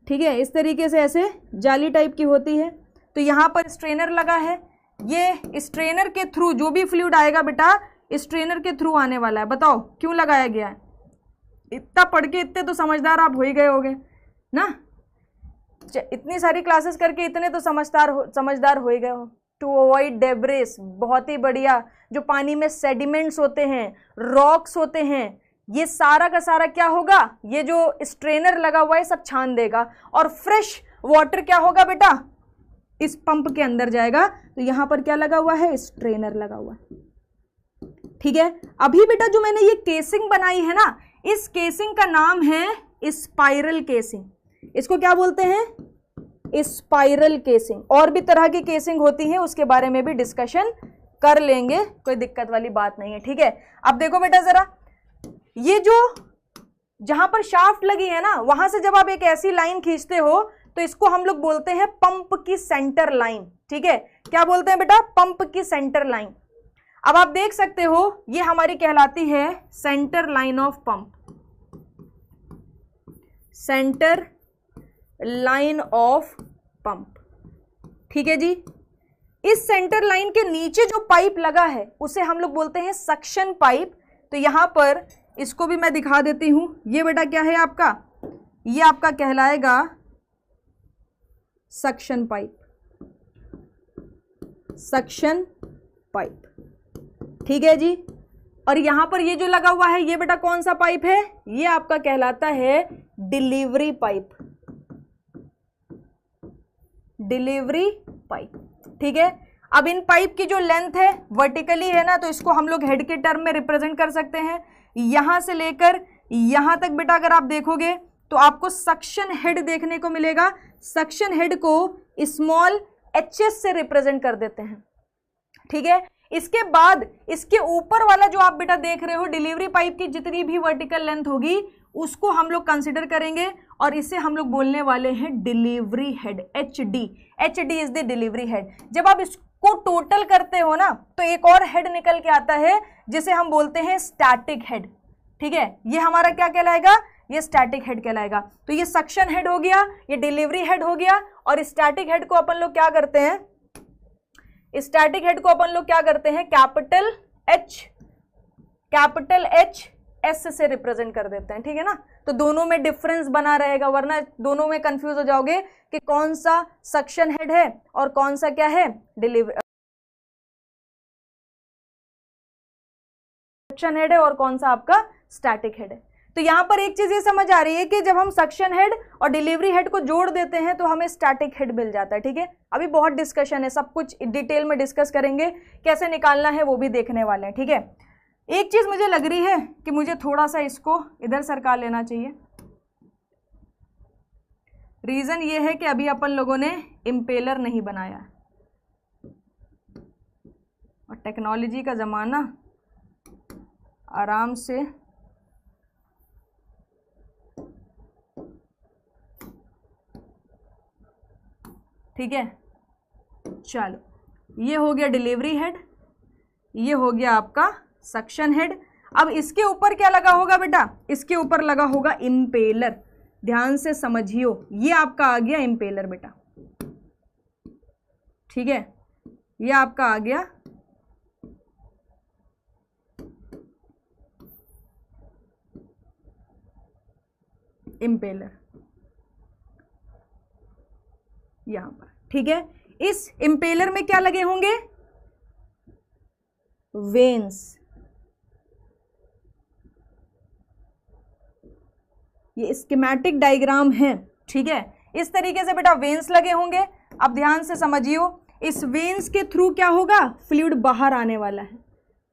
[SPEAKER 1] ठीक है, इस तरीके से ऐसे जाली टाइप की होती है। तो यहाँ पर स्ट्रेनर लगा है, ये स्ट्रेनर के थ्रू जो भी फ्लूइड आएगा बेटा स्ट्रेनर के थ्रू आने वाला है। बताओ क्यों लगाया गया है? इतना पढ़ के इतने तो समझदार आप हो ही गए होगे ना, इतनी सारी क्लासेस करके इतने तो समझदार हो ही गए हो। टू अवॉइड डेब्रिस, बहुत ही बढ़िया। जो पानी में सेडिमेंट्स होते हैं, रॉक्स होते हैं, ये सारा का सारा क्या होगा, ये जो स्ट्रेनर लगा हुआ है सब छान देगा और फ्रेश वाटर क्या होगा बेटा इस पंप के अंदर जाएगा। तो यहाँ पर क्या लगा हुआ है, स्ट्रेनर लगा हुआ है। ठीक है, अभी बेटा जो मैंने ये केसिंग बनाई है ना, इस केसिंग का नाम है स्पाइरल केसिंग। इसको क्या बोलते हैं, स्पाइरल केसिंग। और भी तरह की केसिंग होती है, उसके बारे में भी डिस्कशन कर लेंगे, कोई दिक्कत वाली बात नहीं है। ठीक है, अब देखो बेटा जरा, ये जो जहां पर शाफ्ट लगी है ना, वहां से जब आप एक ऐसी लाइन खींचते हो तो इसको हम लोग बोलते हैं पंप की सेंटर लाइन। ठीक है, क्या बोलते हैं बेटा, पंप की सेंटर लाइन। अब आप देख सकते हो ये हमारी कहलाती है centre line of pump, centre line of pump. ठीक है जी, इस सेंटर लाइन के नीचे जो पाइप लगा है उसे हम लोग बोलते हैं सक्शन पाइप। तो यहां पर इसको भी मैं दिखा देती हूं, ये बेटा क्या है आपका, ये आपका कहलाएगा सक्शन पाइप, सक्शन पाइप। ठीक है जी, और यहां पर ये जो लगा हुआ है ये बेटा कौन सा पाइप है, ये आपका कहलाता है डिलीवरी पाइप, डिलीवरी पाइप। ठीक है, अब इन पाइप की जो लेंथ है वर्टिकली है ना, तो इसको हम लोग हेड के टर्म में रिप्रेजेंट कर सकते हैं। यहां से लेकर यहां तक बेटा अगर आप देखोगे तो आपको सक्शन हेड देखने को मिलेगा। सक्शन हेड को स्मॉल एचएस से रिप्रेजेंट कर देते हैं, ठीक है। इसके बाद इसके ऊपर वाला जो आप बेटा देख रहे हो, डिलीवरी पाइप की जितनी भी वर्टिकल लेंथ होगी उसको हम लोग कंसिडर करेंगे और इसे हम लोग बोलने वाले हैं delivery head, H D. H D is the delivery head. जब आप इसको टोटल करते हो ना तो एक और हेड निकल के आता है जिसे हम बोलते हैं स्टैटिक हेड, ठीक है। ये हमारा क्या कहलाएगा, ये स्टैटिक हेड कहलाएगा। तो ये सक्शन हेड हो गया, ये डिलीवरी हेड हो गया, और स्टैटिक हेड को अपन लोग क्या करते हैं, स्टैटिक हेड को अपन लोग क्या करते हैं, कैपिटल एच एस से रिप्रेजेंट कर देते हैं, ठीक है ना। तो दोनों में डिफरेंस बना रहेगा, वरना दोनों में कंफ्यूज हो जाओगे कि कौन सा सक्शन हेड है और कौन सा क्या है, डिलीवरी सक्शन हेड है और कौन सा आपका स्टैटिक हेड है। तो यहां पर एक चीज ये समझ आ रही है कि जब हम सक्शन हेड और डिलीवरी हेड को जोड़ देते हैं तो हमें स्टैटिक हेड मिल जाता है, ठीक है। अभी बहुत डिस्कशन है, सब कुछ डिटेल में डिस्कस करेंगे, कैसे निकालना है वो भी देखने वाले हैं, ठीक है। एक चीज मुझे लग रही है कि मुझे थोड़ा सा इसको इधर सरका लेना चाहिए। रीजन ये है कि अभी अपन लोगों ने इम्पेलर नहीं बनाया और टेक्नोलॉजी का जमाना, आराम से ठीक है। चलो, ये हो गया डिलीवरी हेड, ये हो गया आपका सक्शन हेड। अब इसके ऊपर क्या लगा होगा बेटा, इसके ऊपर लगा होगा इम्पेलर। ध्यान से समझियो, ये आपका आ गया इम्पेलर बेटा, ठीक है। ये आपका आ गया इम्पेलर यहां पर, ठीक है। इस इम्पेलर में क्या लगे होंगे, वेन्स। ये स्कीमेटिक डायग्राम है, ठीक है। इस तरीके से बेटा वेन्स लगे होंगे। अब ध्यान से समझियो, इस वेन्स के थ्रू क्या होगा, फ्लूइड बाहर आने वाला है।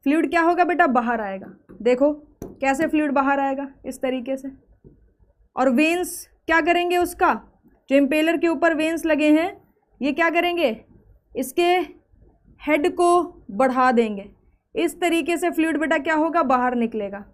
[SPEAKER 1] फ्लूइड क्या होगा बेटा, बाहर आएगा। देखो कैसे फ्लूइड बाहर आएगा, इस तरीके से। और वेन्स क्या करेंगे, उसका जो इम्पेलर के ऊपर वेन्स लगे हैं ये क्या करेंगे, इसके हेड को बढ़ा देंगे। इस तरीके से फ्लूइड बेटा क्या होगा, बाहर निकलेगा।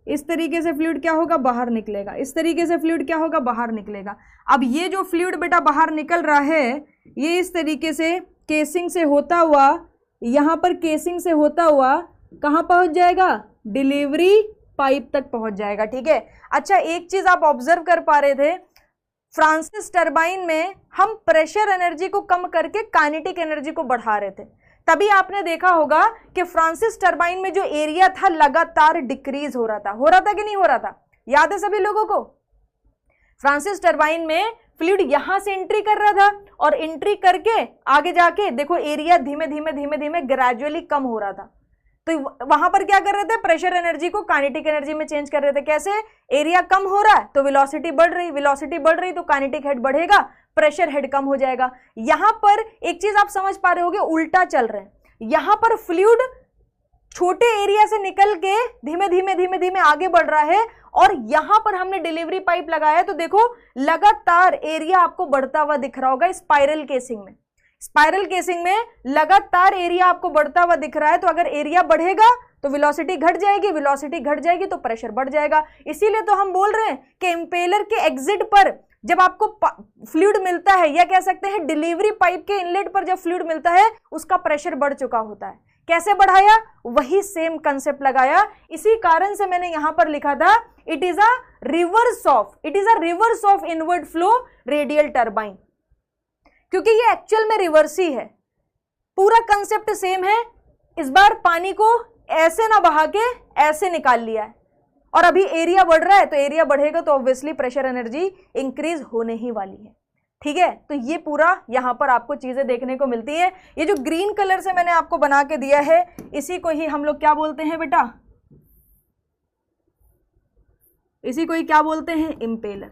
[SPEAKER 1] इस तरीके से फ्लूइड क्या होगा, बाहर निकलेगा। इस तरीके से फ्लूइड क्या होगा, बाहर निकलेगा। अब ये जो फ्लूइड बेटा बाहर निकल रहा है ये इस तरीके से केसिंग से होता हुआ, यहाँ पर केसिंग से होता हुआ कहाँ पहुँच जाएगा, डिलीवरी पाइप तक पहुँच जाएगा, ठीक है। अच्छा, एक चीज़ आप ऑब्जर्व कर पा रहे थे, फ्रांसिस टरबाइन में हम प्रेशर एनर्जी को कम करके काइनेटिक एनर्जी को बढ़ा रहे थे। तभी आपने देखा होगा कि फ्रांसिस टरबाइन में जो एरिया था लगातार डिक्रीज हो रहा था कि नहीं हो रहा था, याद है सभी लोगों को। फ्रांसिस टरबाइन में फ्लूइड यहां से एंट्री कर रहा था और एंट्री करके आगे जाके देखो एरिया धीमे धीमे ग्रेजुअली कम हो रहा था। तो वहां पर क्या कर रहे थे, प्रेशर एनर्जी को काइनेटिक एनर्जी में चेंज कर रहे थे। कैसे, एरिया कम हो रहा है तो वेलोसिटी बढ़ रही तो काइनेटिक हेड बढ़ेगा, प्रेशर हेड कम हो जाएगा। यहां पर एक चीज आप समझ पा रहे होगे, उल्टा चल रहे हैं। यहां पर फ्लूइड छोटे एरिया से निकल के धीमे धीमे आगे बढ़ रहा है और यहां पर हमने डिलीवरी पाइप लगाया तो देखो लगातार एरिया आपको बढ़ता हुआ दिख रहा होगा। स्पाइरल केसिंग में, स्पाइरल केसिंग में लगातार एरिया आपको बढ़ता हुआ दिख रहा है। तो अगर एरिया बढ़ेगा तो वेलोसिटी घट जाएगी तो प्रेशर बढ़ जाएगा। इसीलिए तो हम बोल रहे हैं कि इंपेलर के एग्जिट पर जब आपको फ्लूइड मिलता है, या कह सकते हैं डिलीवरी पाइप के इनलेट पर जब फ्लूइड मिलता है उसका प्रेशर बढ़ चुका होता है। कैसे बढ़ाया, वही सेम कंसेप्ट लगाया। इसी कारण से मैंने यहां पर लिखा था it is a reverse of inward flow radial turbine, क्योंकि ये एक्चुअल में रिवर्स ही है। पूरा कंसेप्ट सेम है। इस बार पानी को ऐसे ना बहा के ऐसे निकाल लिया है और अभी एरिया बढ़ रहा है, तो एरिया बढ़ेगा तो ऑब्वियसली प्रेशर एनर्जी इंक्रीज होने ही वाली है, ठीक है। तो ये पूरा यहां पर आपको चीजें देखने को मिलती है। ये जो ग्रीन कलर से मैंने आपको बना के दिया है इसी को ही हम लोग क्या बोलते हैं बेटा, इसी को ही क्या बोलते हैं, इम्पेलर।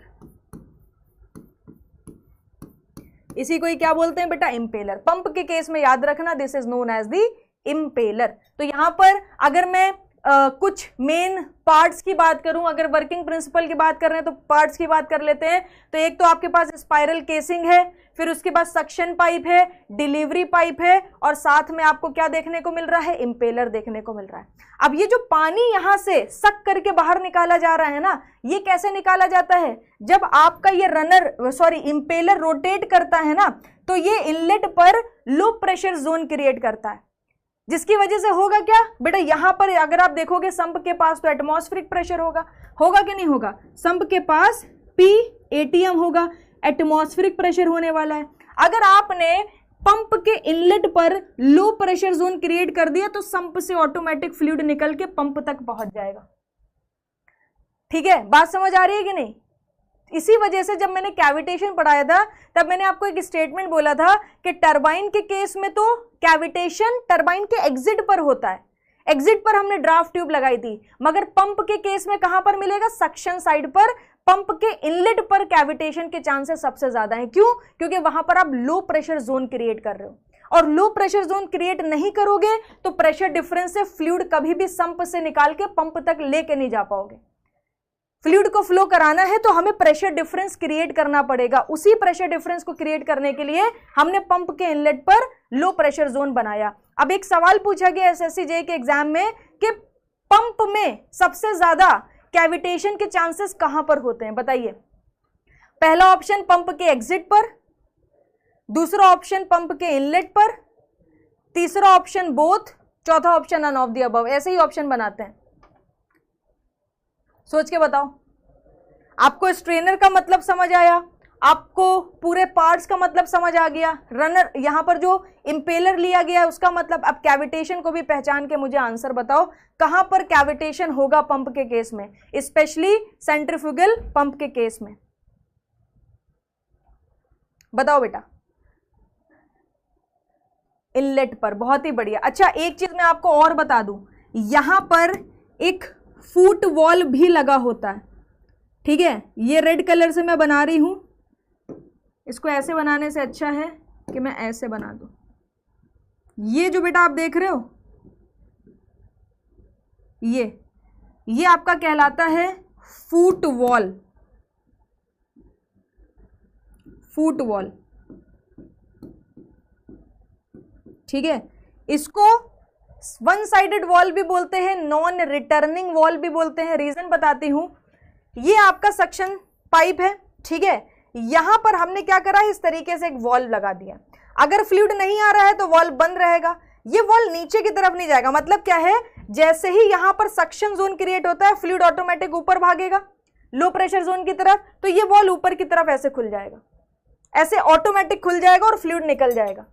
[SPEAKER 1] इसी को ही क्या बोलते हैं बेटा, इम्पेलर। पंप के केस में याद रखना this is known as the impeller. तो यहां पर अगर मैं कुछ मेन पार्ट्स की बात करूं, अगर वर्किंग प्रिंसिपल की बात कर रहे हैं तो पार्ट्स की बात कर लेते हैं। तो एक तो आपके पास स्पाइरल केसिंग है, फिर उसके बाद सक्शन पाइप है, डिलीवरी पाइप है, और साथ में आपको क्या देखने को मिल रहा है, इम्पेलर देखने को मिल रहा है। अब ये जो पानी यहां से सक करके बाहर निकाला जा रहा है ना, ये कैसे निकाला जाता है, जब आपका ये इम्पेलर रोटेट करता है ना, तो ये इनलेट पर लो प्रेशर जोन क्रिएट करता है, जिसकी वजह से होगा क्या बेटा, यहां पर अगर आप देखोगे संप के पास तो एटमॉस्फेरिक प्रेशर होगा कि नहीं होगा, संप के पास P ATM होगा, एटमॉस्फेरिक प्रेशर होने वाला है। अगर आपने पंप के इनलेट पर लो प्रेशर जोन क्रिएट कर दिया तो संप से ऑटोमेटिक फ्लूइड निकल के पंप तक पहुंच जाएगा। ठीक है, बात समझ आ रही है कि नहीं। इसी वजह से जब मैंने कैविटेशन पढ़ाया था तब मैंने आपको एक स्टेटमेंट बोला था कि टरबाइन के केस में तो कैविटेशन टरबाइन के एग्जिट पर होता है, एग्जिट पर हमने ड्राफ्ट ट्यूब लगाई थी, मगर पंप के केस में कहां पर मिलेगा, सक्शन साइड पर, पंप के इनलेट पर कैविटेशन के चांसेस सबसे ज्यादा हैं। क्यों, क्योंकि वहां पर आप लो प्रेशर जोन क्रिएट कर रहे हो, और लो प्रेशर जोन क्रिएट नहीं करोगे तो प्रेशर डिफरेंस से फ्लूइड कभी भी संप से निकाल के पंप तक लेके नहीं जा पाओगे। फ्लूइड को फ्लो कराना है तो हमें प्रेशर डिफरेंस क्रिएट करना पड़ेगा, उसी प्रेशर डिफरेंस को क्रिएट करने के लिए हमने पंप के इनलेट पर लो प्रेशर जोन बनाया। अब एक सवाल पूछा गया SSC JEE के एग्जाम में कि पंप में सबसे ज्यादा कैविटेशन के चांसेस कहां पर होते हैं, बताइए। पहला ऑप्शन पंप के एग्जिट पर, दूसरा ऑप्शन पंप के इनलेट पर, तीसरा ऑप्शन बोथ, चौथा option none of the above. ऐसे ही ऑप्शन बनाते हैं, सोच के बताओ। आपको स्ट्रेनर का मतलब समझ आया, आपको पूरे पार्ट्स का मतलब समझ आ गया, रनर यहां पर जो इंपेलर लिया गया उसका मतलब। अब कैविटेशन को भी पहचान के मुझे आंसर बताओ, कहां पर कैविटेशन होगा पंप के केस में, स्पेशली सेंट्रीफ्यूगल पंप के केस में, बताओ बेटा। इनलेट पर, बहुत ही बढ़िया। अच्छा, एक चीज मैं आपको और बता दूं, यहां पर एक फुट वॉल भी लगा होता है, ठीक है। ये रेड कलर से मैं बना रही हूं, इसको ऐसे बनाने से अच्छा है कि मैं ऐसे बना दूं। ये जो बेटा आप देख रहे हो, ये आपका कहलाता है फुट वॉल, फुट वॉल, ठीक है। इसको वन साइडेड वॉल भी बोलते हैं, नॉन रिटर्निंग वॉल भी बोलते हैं। रीजन बताती हूं, ये आपका सक्शन पाइप है, ठीक है। यहां पर हमने क्या करा है, इस तरीके से एक वॉल्व लगा दिया। अगर फ्लूइड नहीं आ रहा है तो वॉल्व बंद रहेगा, ये वॉल्व नीचे की तरफ नहीं जाएगा। मतलब क्या है, जैसे ही यहां पर सक्शन जोन क्रिएट होता है फ्लूइड ऑटोमेटिक ऊपर भागेगा लो प्रेशर जोन की तरफ, तो ये वॉल्व ऊपर की तरफ ऐसे खुल जाएगा, ऐसे ऑटोमेटिक खुल जाएगा और फ्लूइड निकल जाएगा।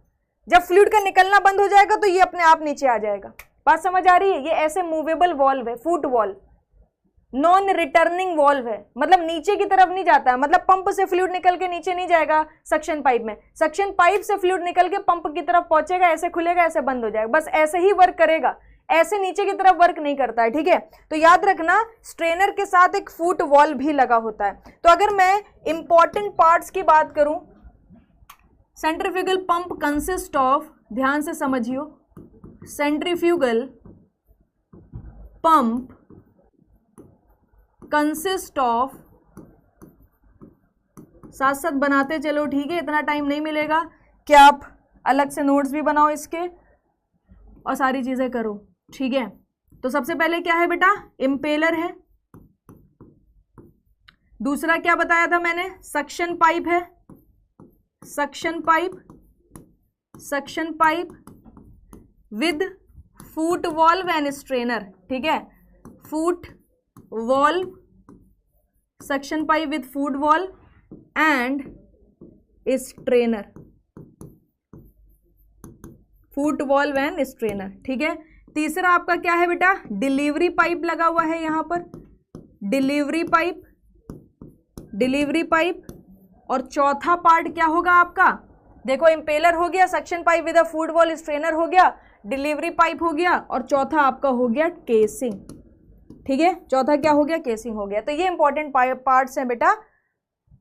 [SPEAKER 1] जब फ्लूइड का निकलना बंद हो जाएगा तो ये अपने आप नीचे आ जाएगा। बात समझ आ रही है। ये ऐसे मूवेबल वॉल्व है, foot valve, non returning valve है, मतलब नीचे की तरफ नहीं जाता है। मतलब पंप से फ्लूइड निकल के नीचे नहीं जाएगा सक्शन पाइप में, सक्शन पाइप से फ्लूइड निकल के पंप की तरफ पहुंचेगा, ऐसे खुलेगा, ऐसे बंद हो जाएगा, बस ऐसे ही वर्क करेगा, ऐसे नीचे की तरफ वर्क नहीं करता है, ठीक है। तो याद रखना, स्ट्रेनर के साथ एक फुट वॉल्व भी लगा होता है। तो अगर मैं इंपॉर्टेंट पार्ट्स की बात करूं, सेंट्रीफ्यूगल पंप कंसिस्ट ऑफ, ध्यान से समझियो, सेंट्रीफ्यूगल पंप कंसिस्ट ऑफ, साथ साथ बनाते चलो, ठीक है, इतना टाइम नहीं मिलेगा कि आप अलग से नोट्स भी बनाओ इसके और सारी चीजें करो, ठीक है। तो सबसे पहले क्या है बेटा, इंपेलर है। दूसरा क्या बताया था मैंने, सक्शन पाइप है, suction pipe, suction pipe with foot valve and strainer, ठीक है। Foot valve, suction pipe with foot valve and strainer, foot valve and strainer, ठीक है। तीसरा आपका क्या है बेटा, डिलीवरी पाइप लगा हुआ है यहां पर, डिलीवरी पाइप, डिलीवरी पाइप। और चौथा पार्ट क्या होगा आपका, देखो इंपेलर हो गया, suction pipe with a foot wall, strainer हो गया, डिलीवरी पाइप हो गया, और चौथा आपका हो गया केसिंग, ठीक है। चौथा क्या हो गया, केसिंग हो गया। तो ये इंपॉर्टेंट पार्ट्स हैं बेटा,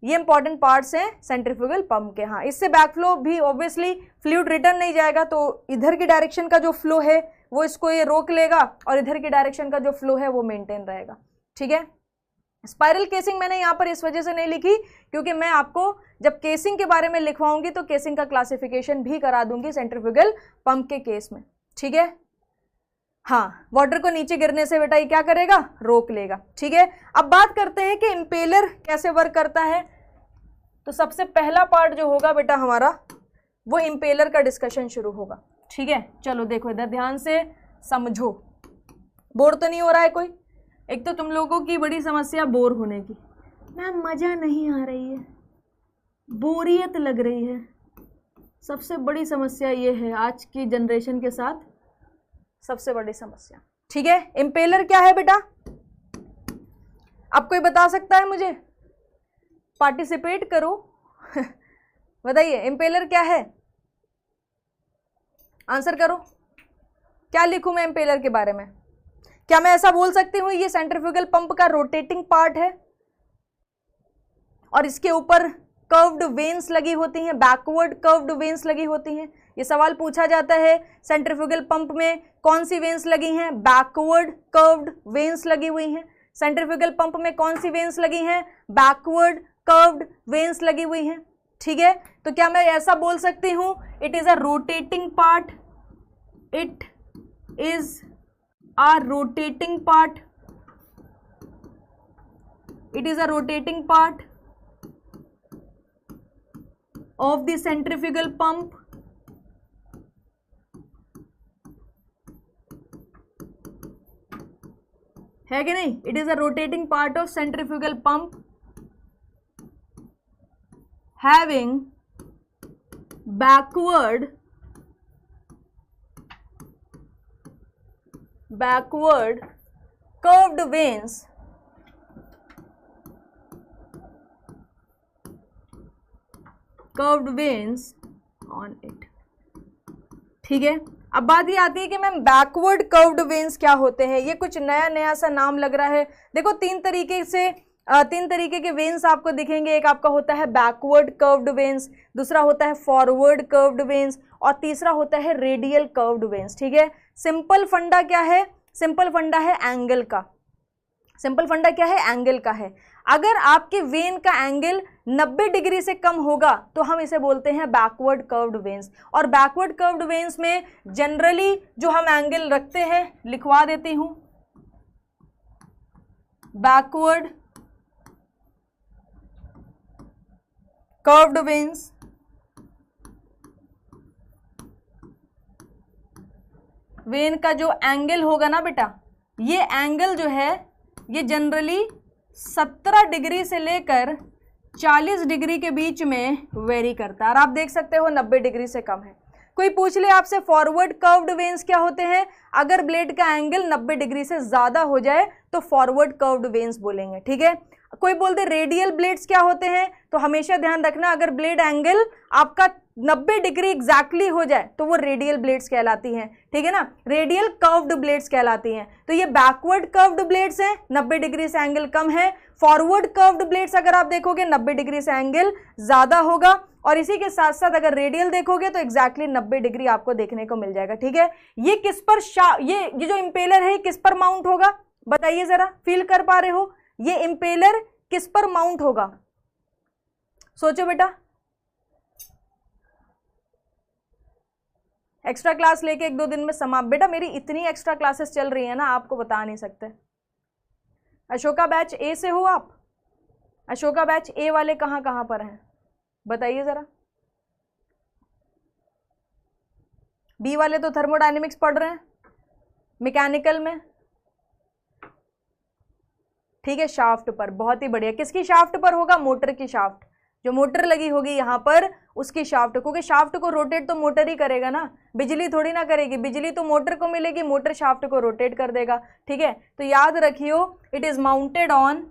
[SPEAKER 1] ये इंपॉर्टेंट पार्ट्स हैं सेंट्रीफ्यूगल पंप के। हाँ, इससे बैकफ्लो भी ऑब्वियसली फ्लूइड रिटर्न नहीं जाएगा, तो इधर की डायरेक्शन का जो फ्लो है वो इसको ये रोक लेगा और इधर की डायरेक्शन का जो फ्लो है वो मेंटेन रहेगा। ठीक है, स्पाइरल केसिंग मैंने यहाँ पर इस वजह से नहीं लिखी क्योंकि मैं आपको जब केसिंग के बारे में लिखवाऊंगी तो केसिंग का क्लासिफिकेशन भी करा दूंगी सेंट्रीफ्यूगल पंप के केस में। ठीक है, हाँ, वाटर को नीचे गिरने से बेटा ये क्या करेगा, रोक लेगा। ठीक है, अब बात करते हैं कि इंपेलर कैसे वर्क करता है। तो सबसे पहला पार्ट जो होगा बेटा हमारा वो इंपेलर का डिस्कशन शुरू होगा। ठीक है, चलो देखो इधर ध्यान से समझो, बोर तो नहीं हो रहा है कोई? एक तो तुम लोगों की बड़ी समस्या बोर होने की, मैम मजा नहीं आ रही है, बोरियत लग रही है, सबसे बड़ी समस्या ये है आज की जनरेशन के साथ, सबसे बड़ी समस्या। ठीक है, इंपेलर क्या है बेटा, अब कोई बता सकता है मुझे? पार्टिसिपेट करो बताइए इंपेलर क्या है, आंसर करो। क्या लिखूं मैं इंपेलर के बारे में? क्या मैं ऐसा बोल सकती हूँ ये सेंट्रीफ्यूगल पंप का रोटेटिंग पार्ट है और इसके ऊपर कर्व्ड वेन्स लगी होती हैं, बैकवर्ड कर्व्ड वेन्स लगी होती हैं? ये सवाल पूछा जाता है, सेंट्रीफ्यूगल पंप में कौन सी वेन्स लगी हैं? बैकवर्ड कर्व्ड वेन्स लगी हुई हैं। सेंट्रीफ्यूगल पंप में कौन सी वेन्स लगी हैं? बैकवर्ड कर्व्ड वेन्स लगी हुई हैं। ठीक है, तो क्या मैं ऐसा बोल सकती हूं it is a rotating part, it is a rotating part, it is a rotating part of the centrifugal pump है कि नहीं? It is a rotating part of centrifugal pump having backward curved vanes on it। ठीक है, अब बात ये आती है कि मैम बैकवर्ड कर्व्ड वेन्स क्या होते हैं? ये कुछ नया नया सा नाम लग रहा है। देखो तीन तरीके के वेन्स आपको दिखेंगे। एक आपका होता है बैकवर्ड कर्व्ड वेन्स, दूसरा होता है फॉरवर्ड कर्व्ड वेन्स और तीसरा होता है रेडियल कर्व्ड वेन्स। ठीक है, सिंपल फंडा क्या है? सिंपल फंडा है एंगल का। सिंपल फंडा क्या है? एंगल का है। अगर आपके वेन का एंगल 90 डिग्री से कम होगा तो हम इसे बोलते हैं बैकवर्ड कर्व्ड वेन्स। और बैकवर्ड कर्व्ड वेन्स में जनरली जो हम एंगल रखते हैं, लिखवा देती हूं, बैकवर्ड कर्व्ड वेन्स वेन का जो एंगल होगा ना बेटा, ये एंगल जो है ये जनरली 17 डिग्री से लेकर 40 डिग्री के बीच में वेरी करता है। और आप देख सकते हो 90 डिग्री से कम है। कोई पूछ ले आपसे फॉरवर्ड कर्व्ड वेन्स क्या होते हैं, अगर ब्लेड का एंगल 90 डिग्री से ज़्यादा हो जाए तो फॉरवर्ड कर्व्ड वेन्स बोलेंगे। ठीक है, कोई बोलते रेडियल ब्लेड्स क्या होते हैं, तो हमेशा ध्यान रखना अगर ब्लेड एंगल आपका 90 डिग्री एग्जैक्टली हो जाए तो वो रेडियल ब्लेड्स कहलाती हैं। ठीक है ना, रेडियल कर्व्ड ब्लेड्स कहलाती हैं। तो ये बैकवर्ड कर्व्ड ब्लेड्स हैं, 90 डिग्री से एंगल कम है। फॉरवर्ड कर्व्ड ब्लेड्स अगर आप देखोगे 90 डिग्री से एंगल ज़्यादा होगा। और इसी के साथ साथ अगर रेडियल देखोगे तो एग्जैक्टली 90 डिग्री आपको देखने को मिल जाएगा। ठीक है, ये किस पर ये जो इंपेलर है किस पर माउंट होगा, बताइए जरा, फील कर पा रहे हो? ये इंपेलर किस पर माउंट होगा, सोचो बेटा। एक्स्ट्रा क्लास लेके 1-2 दिन में समाप्त। बेटा मेरी इतनी एक्स्ट्रा क्लासेस चल रही है ना, आपको बता नहीं सकते। अशोका बैच ए से हो आप? अशोका बैच ए वाले कहाँ कहाँ पर हैं, बताइए जरा। बी वाले तो थर्मोडायनेमिक्स पढ़ रहे हैं, मैकेनिकल में। ठीक है, शाफ्ट पर, बहुत ही बढ़िया। किसकी शाफ्ट पर होगा? मोटर की शाफ्ट, जो मोटर लगी होगी यहाँ पर उसकी शाफ्ट, क्योंकि शाफ्ट को रोटेट तो मोटर ही करेगा ना, बिजली थोड़ी ना करेगी। बिजली तो मोटर को मिलेगी, मोटर शाफ्ट को रोटेट कर देगा। ठीक है, तो याद रखियो इट इज माउंटेड ऑन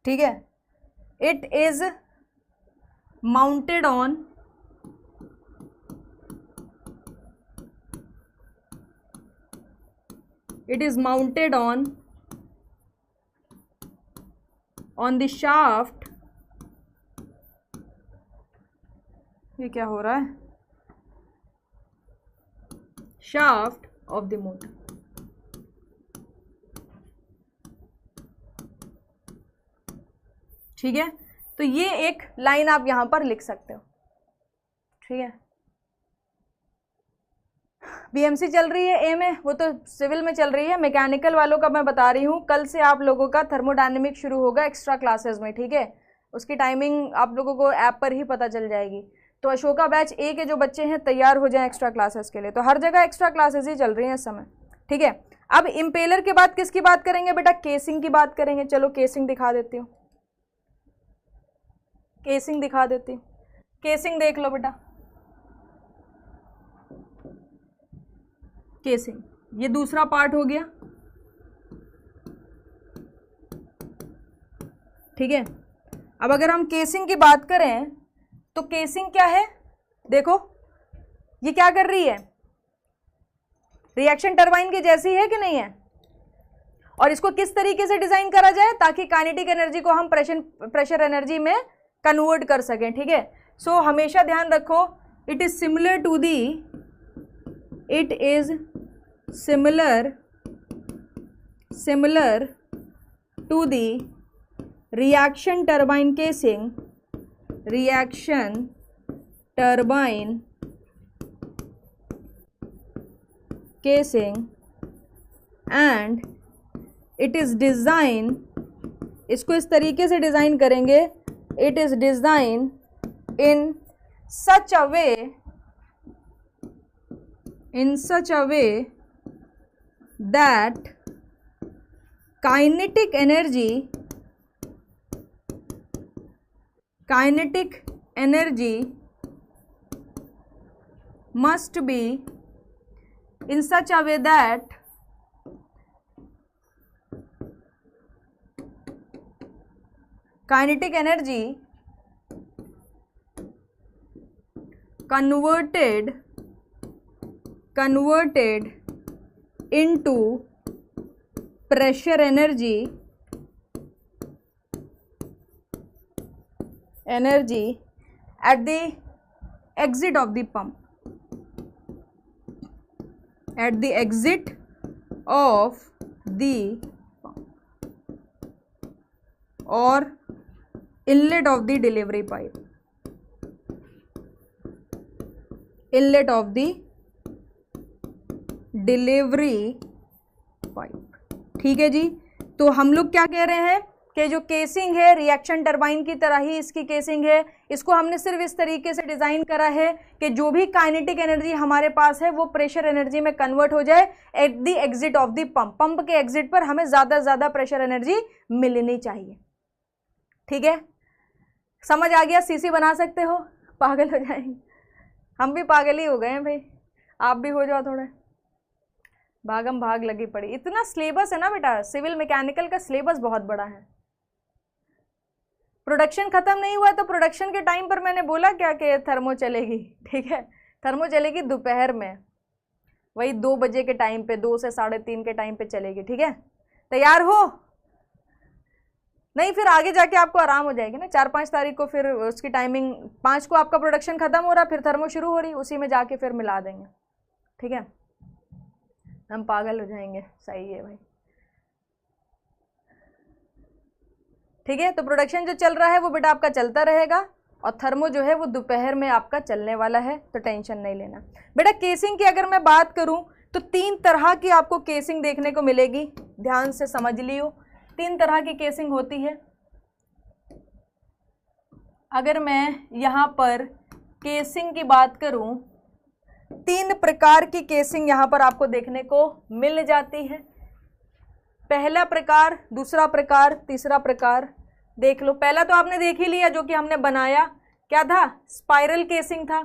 [SPEAKER 1] ठीक है, it is mounted on on the shaft ये क्या हो रहा है, शाफ्ट ऑफ द मोटर। ठीक है, तो ये एक लाइन आप यहां पर लिख सकते हो। ठीक है, बीएमसी चल रही है ए में, वो तो सिविल में चल रही है। मैकेनिकल वालों का मैं बता रही हूँ, कल से आप लोगों का थर्मोडायनेमिक शुरू होगा एक्स्ट्रा क्लासेस में। ठीक है, उसकी टाइमिंग आप लोगों को ऐप पर ही पता चल जाएगी। तो अशोका बैच ए के जो बच्चे हैं तैयार हो जाएं एक्स्ट्रा क्लासेस के लिए। तो हर जगह एक्स्ट्रा क्लासेस ही चल रही हैं इस समय। ठीक है, अब इम्पेलर के बाद किसकी बात करेंगे बेटा, केसिंग की बात करेंगे। चलो केसिंग दिखा देती हूँ, केसिंग दिखा देती हूँ। केसिंग देख लो बेटा, केसिंग, ये दूसरा पार्ट हो गया। ठीक है, अब अगर हम केसिंग की बात करें तो केसिंग क्या है, देखो ये क्या कर रही है, रिएक्शन टरबाइन की जैसी है कि नहीं है। और इसको किस तरीके से डिजाइन करा जाए ताकि काइनेटिक एनर्जी को हम प्रेशर एनर्जी में कन्वर्ट कर सकें। ठीक है, सो हमेशा ध्यान रखो, it is similar to the, it is similar to the reaction turbine casing and it is design, इसको इस तरीके से डिज़ाइन करेंगे, it is designed in such a way that kinetic energy must be in such a way that kinetic energy converted into pressure energy at the exit of the pump, at the exit of the pump or inlet of the delivery pipe, inlet of the delivery pipe. ठीक है जी, तो हम लोग क्या कह रहे हैं कि जो केसिंग है रिएक्शन टरबाइन की तरह ही इसकी केसिंग है। इसको हमने सिर्फ इस तरीके से डिज़ाइन करा है कि जो भी काइनेटिक एनर्जी हमारे पास है वो प्रेशर एनर्जी में कन्वर्ट हो जाए at the exit of the pump. Pump के एग्जिट पर हमें ज़्यादा से ज़्यादा प्रेशर एनर्जी मिलनी चाहिए। ठीक है, समझ आ गया, सीसी बना सकते हो, पागल हो जाएंगे। हम भी पागल ही हो गए हैं भाई, आप भी हो जाओ थोड़े, भागम भाग लगी पड़ी। इतना सिलेबस है ना बेटा, सिविल मैकेनिकल का सिलेबस बहुत बड़ा है। प्रोडक्शन खत्म नहीं हुआ तो प्रोडक्शन के टाइम पर मैंने बोला क्या कि थर्मो चलेगी। ठीक है, थर्मो चलेगी दोपहर में, वही 2 बजे के टाइम पे, 2 से 3:30 के टाइम पे चलेगी। ठीक है, तैयार हो, नहीं फिर आगे जाके आपको आराम हो जाएगी ना। 4-5 तारीख को फिर उसकी टाइमिंग, 5 को आपका प्रोडक्शन खत्म हो रहा, फिर थर्मो शुरू हो रही, उसी में जाके फिर मिला देंगे। ठीक है, हम पागल हो जाएंगे। सही है भाई। ठीक है, तो प्रोडक्शन जो चल रहा है वो बेटा आपका चलता रहेगा और थर्मो जो है वो दोपहर में आपका चलने वाला है, तो टेंशन नहीं लेना बेटा। केसिंग की अगर मैं बात करूं तो 3 तरह की आपको केसिंग देखने को मिलेगी, ध्यान से समझ लियो। 3 तरह की केसिंग होती है। अगर मैं यहाँ पर केसिंग की बात करूं, 3 प्रकार की केसिंग यहाँ पर आपको देखने को मिल जाती है। पहला प्रकार, दूसरा प्रकार, तीसरा प्रकार। देख लो, पहला तो आपने देख ही लिया जो कि हमने बनाया, क्या था, स्पाइरल केसिंग था।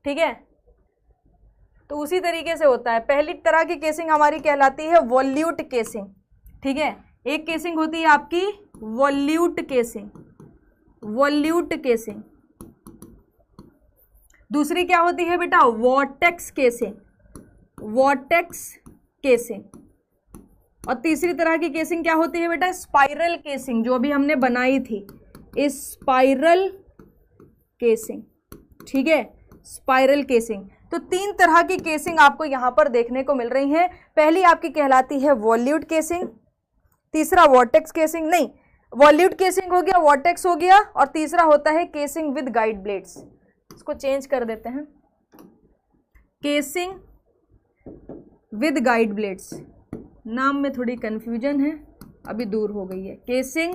[SPEAKER 1] ठीक है, तो उसी तरीके से होता है। पहली तरह की केसिंग हमारी कहलाती है वॉल्यूट केसिंग। ठीक है, एक केसिंग होती है आपकी वॉल्यूट केसिंग, वॉल्यूट केसिंग। दूसरी क्या होती है बेटा, वॉर्टेक्स केसिंग, वॉर्टेक्स केसिंग। और तीसरी तरह की केसिंग क्या होती है बेटा, स्पाइरल केसिंग, जो अभी हमने बनाई थी, इस स्पाइरल केसिंग। ठीक है, स्पाइरल केसिंग। तो 3 तरह की केसिंग आपको यहाँ पर देखने को मिल रही है। पहली आपकी कहलाती है वॉल्यूट केसिंग, तीसरा वॉर्टेक्स केसिंग, नहीं वॉल्यूट केसिंग हो गया, वॉर्टेक्स हो गया, और तीसरा होता है केसिंग विद गाइड ब्लेड्स। इसको चेंज कर देते हैं, केसिंग विद गाइड ब्लेड्स। नाम में थोड़ी कंफ्यूजन है, अभी दूर हो गई है। केसिंग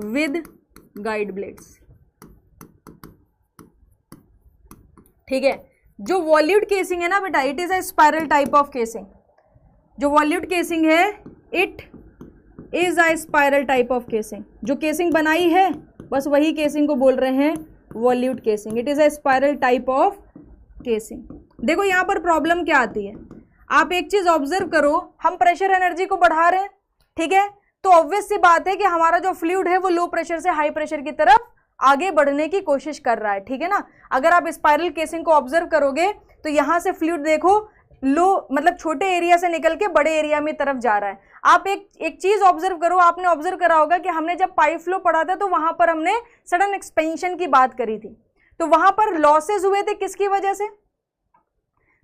[SPEAKER 1] विद गाइड ब्लेड्स, ठीक है। जो वॉल्यूट केसिंग है ना बेटा, it is a spiral type of casing. जो वॉल्यूट केसिंग है, it is a spiral type of casing. जो केसिंग बनाई है बस वही केसिंग को बोल रहे हैं वॉल्यूट casing. It is a spiral type of casing. देखो यहाँ पर प्रॉब्लम क्या आती है, आप एक चीज ऑब्जर्व करो, हम प्रेशर एनर्जी को बढ़ा रहे हैं, ठीक है, तो ऑब्वियस सी बात है कि हमारा जो फ्लूइड है वो लो प्रेशर से हाई प्रेशर की तरफ आगे बढ़ने की कोशिश कर रहा है, ठीक है ना। अगर आप स्पाइरल केसिंग को ऑब्जर्व करोगे तो यहां से फ्लूइड देखो लो, मतलब छोटे एरिया से निकल के बड़े एरिया में तरफ जा रहा है। आप एक चीज ऑब्जर्व करो, आपने ऑब्जर्व करा होगा कि हमने जब पाइप फ्लो पढ़ा था तो वहां पर हमने सडन एक्सपेंशन की बात करी थी, तो वहां पर लॉसेज हुए थे किसकी वजह से,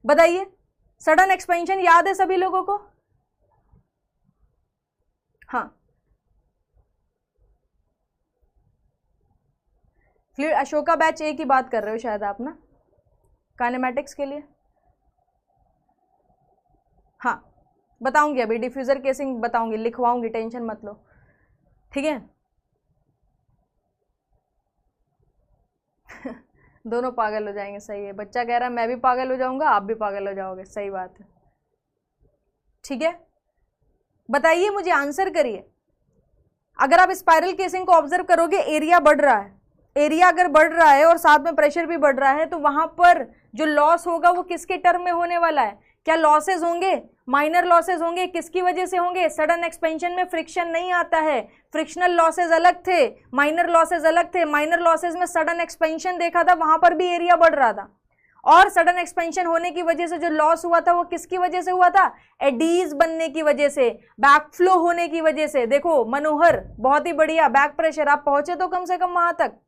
[SPEAKER 1] बताइए। सडन एक्सपेंशन याद है सभी लोगों को? हाँ, फ्लूइड अशोका बैच ए की बात कर रहे हो शायद आप ना, काइनेमैटिक्स के लिए। हाँ बताऊंगी, अभी डिफ्यूजर केसिंग बताऊंगी, लिखवाऊंगी, टेंशन मत लो, ठीक है। दोनों पागल हो जाएंगे, सही है। बच्चा कह रहा है मैं भी पागल हो जाऊंगा, आप भी पागल हो जाओगे, सही बात है, ठीक है। बताइए मुझे, आंसर करिए। अगर आप स्पाइरल केसिंग को ऑब्जर्व करोगे, एरिया बढ़ रहा है, एरिया अगर बढ़ रहा है और साथ में प्रेशर भी बढ़ रहा है, तो वहां पर जो लॉस होगा वो किसके टर्म में होने वाला है? क्या लॉसेज होंगे? माइनर लॉसेज होंगे। किसकी वजह से होंगे? सडन एक्सपेंशन में फ्रिक्शन नहीं आता है, फ्रिक्शनल लॉसेज अलग थे, माइनर लॉसेज अलग थे। माइनर लॉसेज में सडन एक्सपेंशन देखा था, वहां पर भी एरिया बढ़ रहा था, और सडन एक्सपेंशन होने की वजह से जो लॉस हुआ था वो किसकी वजह से हुआ था? एडीज बनने की वजह से, बैकफ्लो होने की वजह से। देखो मनोहर, बहुत ही बढ़िया, बैक प्रेशर, आप पहुंचे तो कम से कम वहां तक।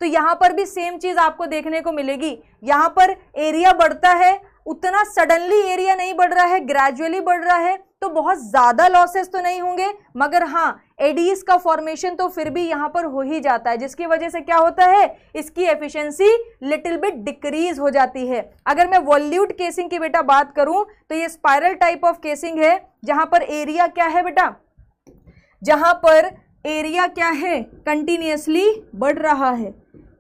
[SPEAKER 1] तो यहां पर भी सेम चीज आपको देखने को मिलेगी। यहां पर एरिया बढ़ता है, उतना सडनली एरिया नहीं बढ़ रहा है, ग्रेजुअली बढ़ रहा है, तो बहुत ज्यादा लॉसेस तो नहीं होंगे, मगर हाँ एडीज का फॉर्मेशन तो फिर भी यहां पर हो ही जाता है, जिसकी वजह से क्या होता है, इसकी एफिशिएंसी लिटिल बिट डिक्रीज हो जाती है। अगर मैं वॉल्यूट केसिंग की बेटा बात करूं तो ये स्पाइरल टाइप ऑफ केसिंग है, जहां पर एरिया क्या है बेटा, जहां पर एरिया क्या है, कंटिन्यूअसली बढ़ रहा है।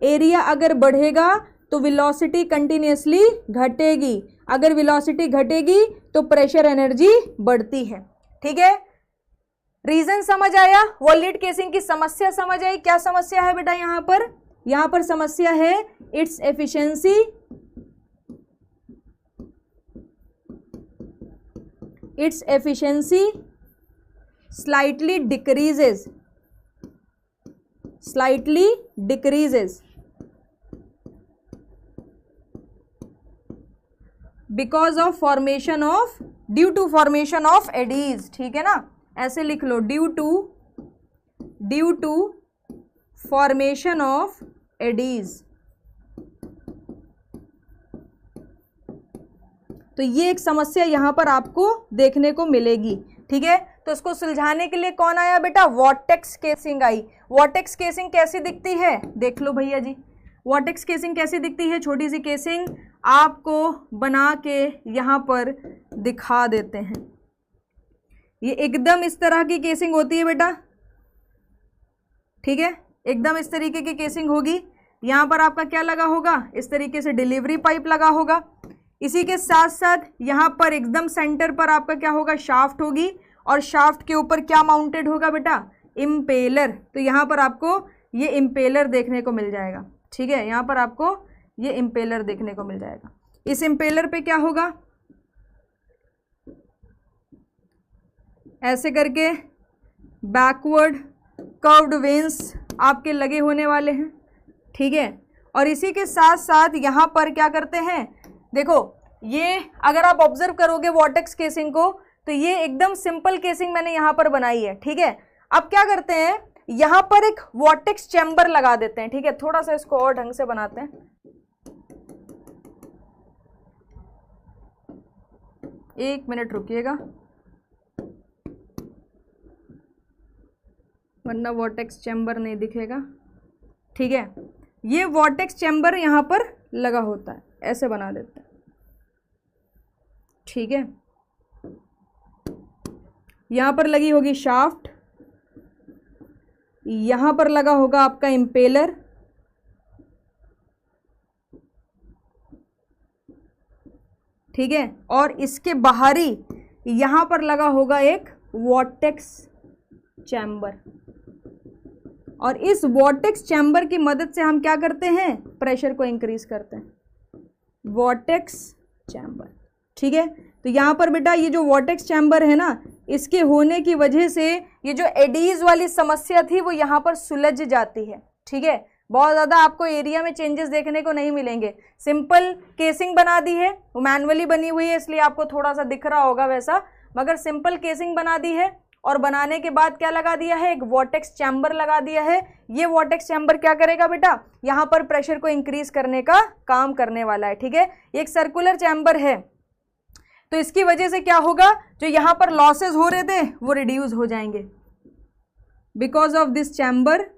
[SPEAKER 1] एरिया अगर बढ़ेगा तो वेलोसिटी कंटिन्यूअसली घटेगी, अगर वेलोसिटी घटेगी तो प्रेशर एनर्जी बढ़ती है, ठीक है। रीजन समझ आया? वॉल्यूट केसिंग की समस्या समझ आई? क्या समस्या है बेटा यहां पर? यहां पर समस्या है its efficiency, its efficiency slightly decreases, slightly decreases because of formation of, due to formation of eddies, ठीक है ना, ऐसे लिख लो, due to formation of eddies। तो ये एक समस्या यहां पर आपको देखने को मिलेगी, ठीक है। तो इसको सुलझाने के लिए कौन आया बेटा? वॉर्टेक्स केसिंग आई। वॉर्टेक्स केसिंग कैसी दिखती है, देख लो भैया जी। वॉर्टेक्स केसिंग कैसी दिखती है? छोटी सी केसिंग आपको बना के यहां पर दिखा देते हैं। ये एकदम इस तरह की केसिंग होती है बेटा, ठीक है, एकदम इस तरीके की केसिंग होगी। यहां पर आपका क्या लगा होगा? इस तरीके से डिलीवरी पाइप लगा होगा। इसी के साथ साथ यहां पर एकदम सेंटर पर आपका क्या होगा? शाफ्ट होगी, और शाफ्ट के ऊपर क्या माउंटेड होगा बेटा? इम्पेलर। तो यहां पर आपको ये इम्पेलर देखने को मिल जाएगा, ठीक है, यहां पर आपको ये इम्पेलर देखने को मिल जाएगा। इस इम्पेलर पे क्या होगा? ऐसे करके बैकवर्ड कर्व्ड वेन्स आपके लगे होने वाले हैं, ठीक है। और इसी के साथ साथ यहां पर क्या करते हैं, देखो ये अगर आप ऑब्जर्व करोगे वॉर्टेक्स केसिंग को, तो ये एकदम सिंपल केसिंग मैंने यहां पर बनाई है, ठीक है। अब क्या करते हैं, यहां पर एक वॉर्टेक्स चैम्बर लगा देते हैं, ठीक है। थोड़ा सा इसको और ढंग से बनाते हैं, 1 मिनट रुकिएगा, वरना वॉर्टेक्स चैम्बर नहीं दिखेगा। ठीक है, ये वॉर्टेक्स चैम्बर यहाँ पर लगा होता है, ऐसे बना देते हैं। ठीक है, यहाँ पर लगी होगी शाफ्ट, यहाँ पर लगा होगा आपका इम्पेलर, ठीक है, और इसके बाहरी यहाँ पर लगा होगा एक वॉर्टेक्स चैम्बर, और इस वॉर्टेक्स चैम्बर की मदद से हम क्या करते हैं, प्रेशर को इंक्रीज करते हैं, वॉर्टेक्स चैम्बर। ठीक है, तो यहाँ पर बेटा ये जो वॉर्टेक्स चैम्बर है ना, इसके होने की वजह से ये जो एडीज वाली समस्या थी वो यहाँ पर सुलझ जाती है। ठीक है, बहुत ज़्यादा आपको एरिया में चेंजेस देखने को नहीं मिलेंगे। सिंपल केसिंग बना दी है, वो मैनुअली बनी हुई है इसलिए आपको थोड़ा सा दिख रहा होगा वैसा, मगर सिंपल केसिंग बना दी है, और बनाने के बाद क्या लगा दिया है, एक वॉर्टेक्स चैम्बर लगा दिया है। ये वॉर्टेक्स चैम्बर क्या करेगा बेटा, यहाँ पर प्रेशर को इंक्रीज करने का काम करने वाला है। ठीक है, ये एक सर्कुलर चैम्बर है, तो इसकी वजह से क्या होगा, जो यहाँ पर लॉसेस हो रहे थे वो रिड्यूस हो जाएंगे। Because of this chamber,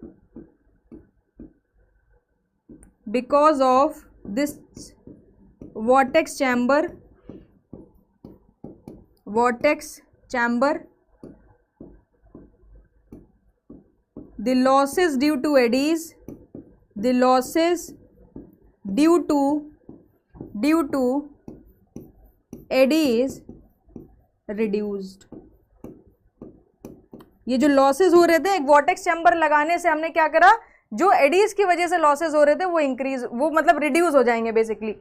[SPEAKER 1] because of this vortex chamber, vortex chamber, the losses due to eddies, the losses due to eddies reduced। ये जो लॉसेस हो रहे थे, एक वॉर्टेक्स चैम्बर लगाने से हमने क्या करा, जो एडीज की वजह से लॉसेस हो रहे थे वो इंक्रीज, वो मतलब रिड्यूस हो जाएंगे बेसिकली।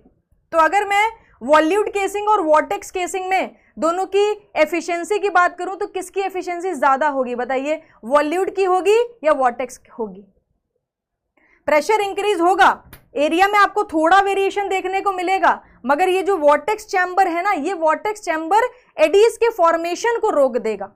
[SPEAKER 1] तो अगर मैं वॉल्यूट केसिंग और वॉर्टेक्स केसिंग में दोनों की एफिशिएंसी की बात करूं तो किसकी एफिशिएंसी ज्यादा होगी बताइए, वॉल्यूट की होगी या वॉर्टेक्स की होगी? प्रेशर इंक्रीज होगा, एरिया में आपको थोड़ा वेरिएशन देखने को मिलेगा, मगर ये जो वॉर्टेक्स चैम्बर है ना, ये वॉर्टेक्स चैम्बर एडीज के फॉर्मेशन को रोक देगा,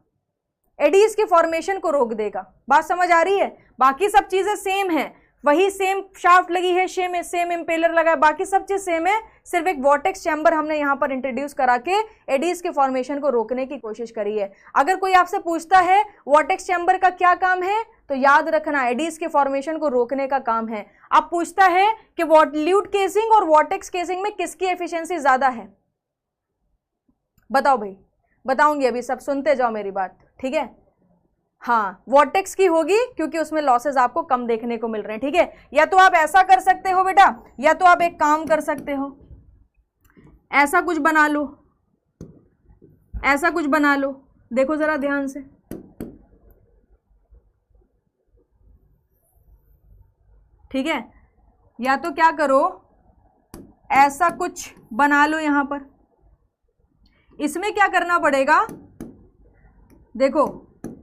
[SPEAKER 1] एडीज के फॉर्मेशन को रोक देगा। बात समझ आ रही है? बाकी सब चीजें सेम है, वही सेम शाफ्ट लगी है, सेम इम्पेलर लगा है, बाकी सब चीज सेम है, सिर्फ एक वॉर्टेक्स चैम्बर हमने यहाँ पर इंट्रोड्यूस करा के एडीज के फॉर्मेशन को रोकने की कोशिश करी है। अगर कोई आपसे पूछता है वॉर्टेक्स चैम्बर का क्या काम है, तो याद रखना एडीज के फॉर्मेशन को रोकने का काम है। अब पूछता है कि वॉल्यूट केसिंग और वॉर्टेक्स केसिंग में किसकी एफिशिएंसी ज्यादा है, बताओ भाई। बताऊंगी अभी, सब सुनते जाओ मेरी बात, ठीक है? हाँ, वॉर्टेक्स की होगी क्योंकि उसमें लॉसेस आपको कम देखने को मिल रहे हैं। ठीक है, या तो आप ऐसा कर सकते हो बेटा, या तो आप एक काम कर सकते हो, ऐसा कुछ बना लो, ऐसा कुछ बना लो, देखो जरा ध्यान से, ठीक है? या तो क्या करो, ऐसा कुछ बना लो यहां पर। इसमें क्या करना पड़ेगा, देखो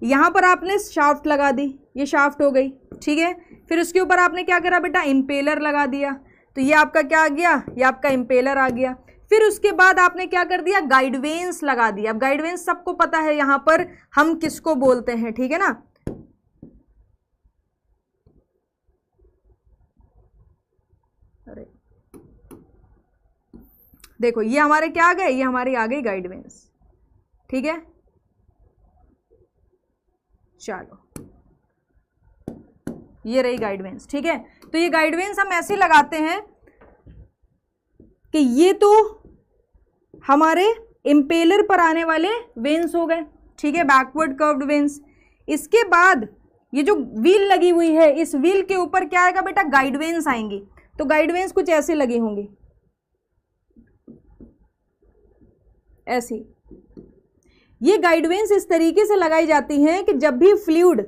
[SPEAKER 1] यहां पर आपने शाफ्ट लगा दी, ये शाफ्ट हो गई, ठीक है? फिर उसके ऊपर आपने क्या करा बेटा, इम्पेलर लगा दिया, तो ये आपका क्या आ गया, ये आपका इम्पेलर आ गया। फिर उसके बाद आपने क्या कर दिया, गाइड वेन्स लगा दिया। अब गाइड वेन्स सबको पता है यहां पर हम किसको बोलते हैं, ठीक है ना? अरे देखो ये हमारे क्या आ गए, ये हमारी आ गई गाइड वेन्स, ठीक है? चलो ये रही गाइड वेन्स, ठीक है? तो ये गाइड वेन्स हम ऐसे लगाते हैं कि ये तो हमारे इम्पेलर पर आने वाले वेन्स हो गए, ठीक है, बैकवर्ड कर्व्ड वेन्स। इसके बाद ये जो व्हील लगी हुई है, इस व्हील के ऊपर क्या आएगा बेटा, गाइड वेन्स आएंगी। तो गाइड वेन्स कुछ ऐसे लगी होंगी, ऐसी। ये गाइड वेन्स इस तरीके से लगाई जाती हैं कि जब भी फ्लूइड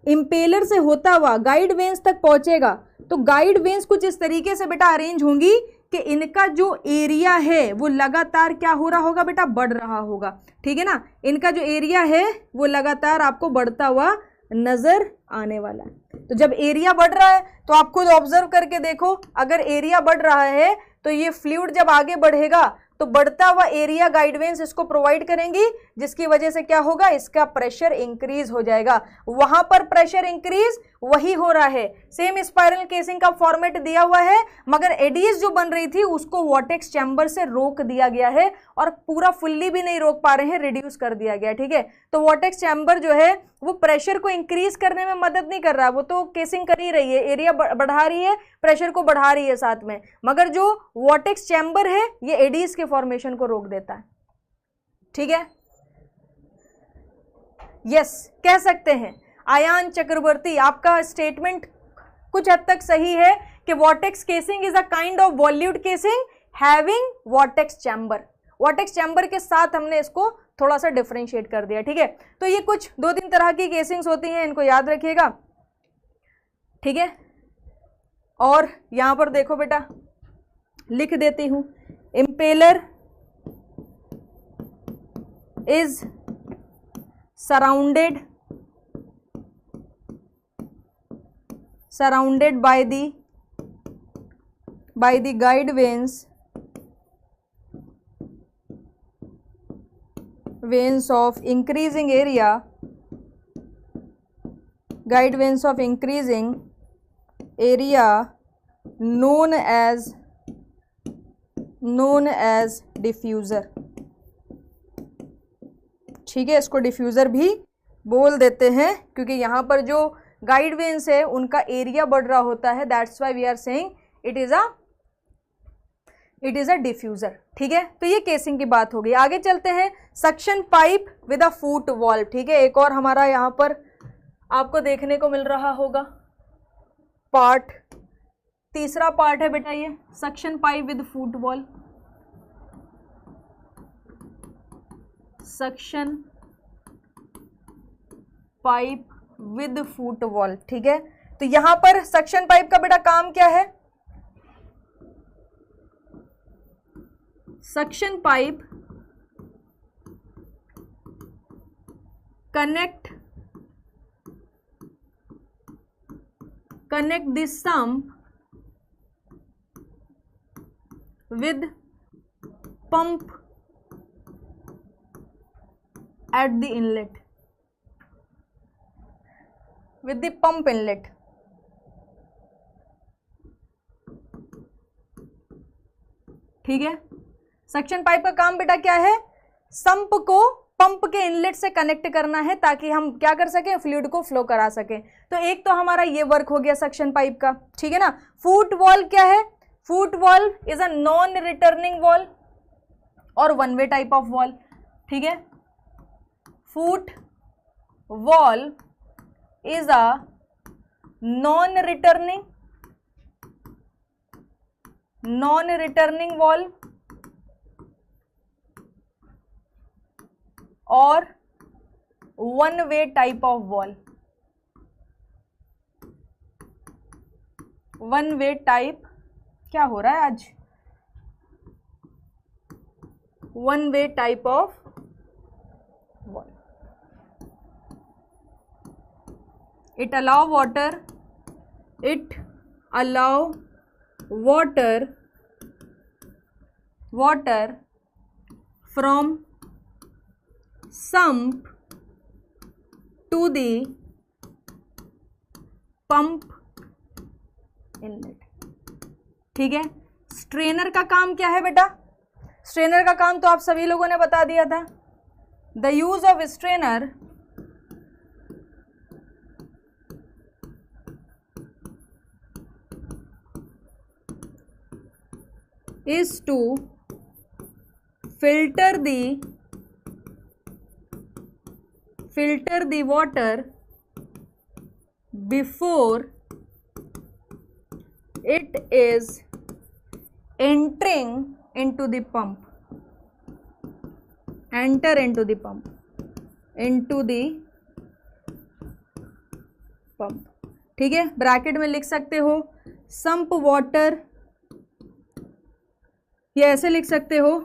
[SPEAKER 1] इम्पेलर से होता हुआ गाइड वेन्स तक पहुंचेगा, तो गाइड वेन्स कुछ इस तरीके से बेटा अरेंज होंगी कि इनका जो एरिया है वो लगातार क्या हो रहा होगा बेटा, बढ़ रहा होगा, ठीक है ना? इनका जो एरिया है वो लगातार आपको बढ़ता हुआ नजर आने वाला है। तो जब एरिया बढ़ रहा है तो आप खुद ऑब्जर्व करके देखो, अगर एरिया बढ़ रहा है तो ये फ्लूइड जब आगे बढ़ेगा तो बढ़ता हुआ एरिया गाइड वेन्स इसको प्रोवाइड करेंगी, जिसकी वजह से क्या होगा, इसका प्रेशर इंक्रीज हो जाएगा। वहां पर प्रेशर इंक्रीज वही हो रहा है, सेम स्पाइरल केसिंग का फॉर्मेट दिया हुआ है, मगर एडीज जो बन रही थी उसको वॉर्टेक्स चैम्बर से रोक दिया गया है, और पूरा फुल्ली भी नहीं रोक पा रहे हैं, रिड्यूस कर दिया गया। ठीक है, तो वॉर्टेक्स चैम्बर जो है वो प्रेशर को इंक्रीज करने में मदद नहीं कर रहा, वो तो केसिंग कर ही रही है, एरिया बढ़ा रही है, प्रेशर को बढ़ा रही है साथ में, मगर जो वॉर्टेक्स चैम्बर है ये एडीज के फॉर्मेशन को रोक देता है। ठीक है, यस कह सकते हैं। आयान चक्रवर्ती, आपका स्टेटमेंट कुछ हद तक सही है कि vortex casing is a kind of वॉल्यूट casing having vortex chamber. Vortex chamber के साथ हमने इसको थोड़ा सा डिफरेंशिएट कर दिया। ठीक है, तो ये कुछ 2-3 तरह की केसिंग्स होती हैं, इनको याद रखिएगा। ठीक है, और यहां पर देखो बेटा, लिख देती हूं, impeller is surrounded by the guide vanes of increasing area, guide vanes of increasing area known as diffuser। ठीक है, इसको डिफ्यूज़र भी बोल देते हैं, क्योंकि यहाँ पर जो गाइड वेन्स है उनका एरिया बढ़ रहा होता है, that's why we are saying it is a diffuser. ठीक है, तो ये केसिंग की बात हो गई। आगे चलते हैं, suction pipe with a foot valve. ठीक है, एक और हमारा यहाँ पर आपको देखने को मिल रहा होगा पार्ट, तीसरा पार्ट है बेटा ये, suction pipe with foot valve. Suction pipe with foot valve. ठीक है, तो यहां पर सक्शन पाइप का बेटा काम क्या है, suction pipe connect this sump with pump at the inlet, with the pump inlet। ठीक है, सक्शन पाइप का काम बेटा क्या है, संप को पंप के इनलेट से कनेक्ट करना है ताकि हम क्या कर सकें, फ्लूइड को फ्लो करा सकें। तो एक तो हमारा ये वर्क हो गया सक्शन पाइप का। ठीक है ना, फुट वॉल्व क्या है, foot valve is a non returning valve और one way type of valve. ठीक है, foot valve is a non returning valve और one way type of valve. One way type, क्या हो रहा है आज, one way type of valve. it allow water from sump to the pump inlet। ठीक है, स्ट्रेनर का काम क्या है बेटा, स्ट्रेनर का काम तो आप सभी लोगों ने बता दिया था। The use of strainer is to filter the water before it is entering into the pump, enter into the pump, ठीक है, ब्रैकेट में लिख सकते हो सम्प वाटर, ये ऐसे लिख सकते हो,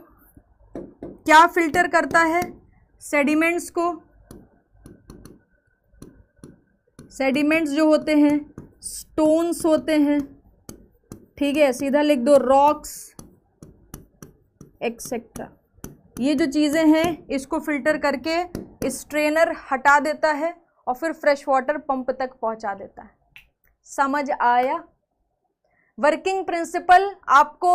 [SPEAKER 1] क्या फिल्टर करता है, सेडिमेंट्स को, सेडिमेंट्स जो होते हैं स्टोन्स होते हैं, ठीक है, सीधा लिख दो रॉक्स, एक्सेट्रा। ये जो चीज़ें हैं इसको फिल्टर करके स्ट्रेनर हटा देता है और फिर फ्रेश वाटर पंप तक पहुंचा देता है। समझ आया? वर्किंग प्रिंसिपल आपको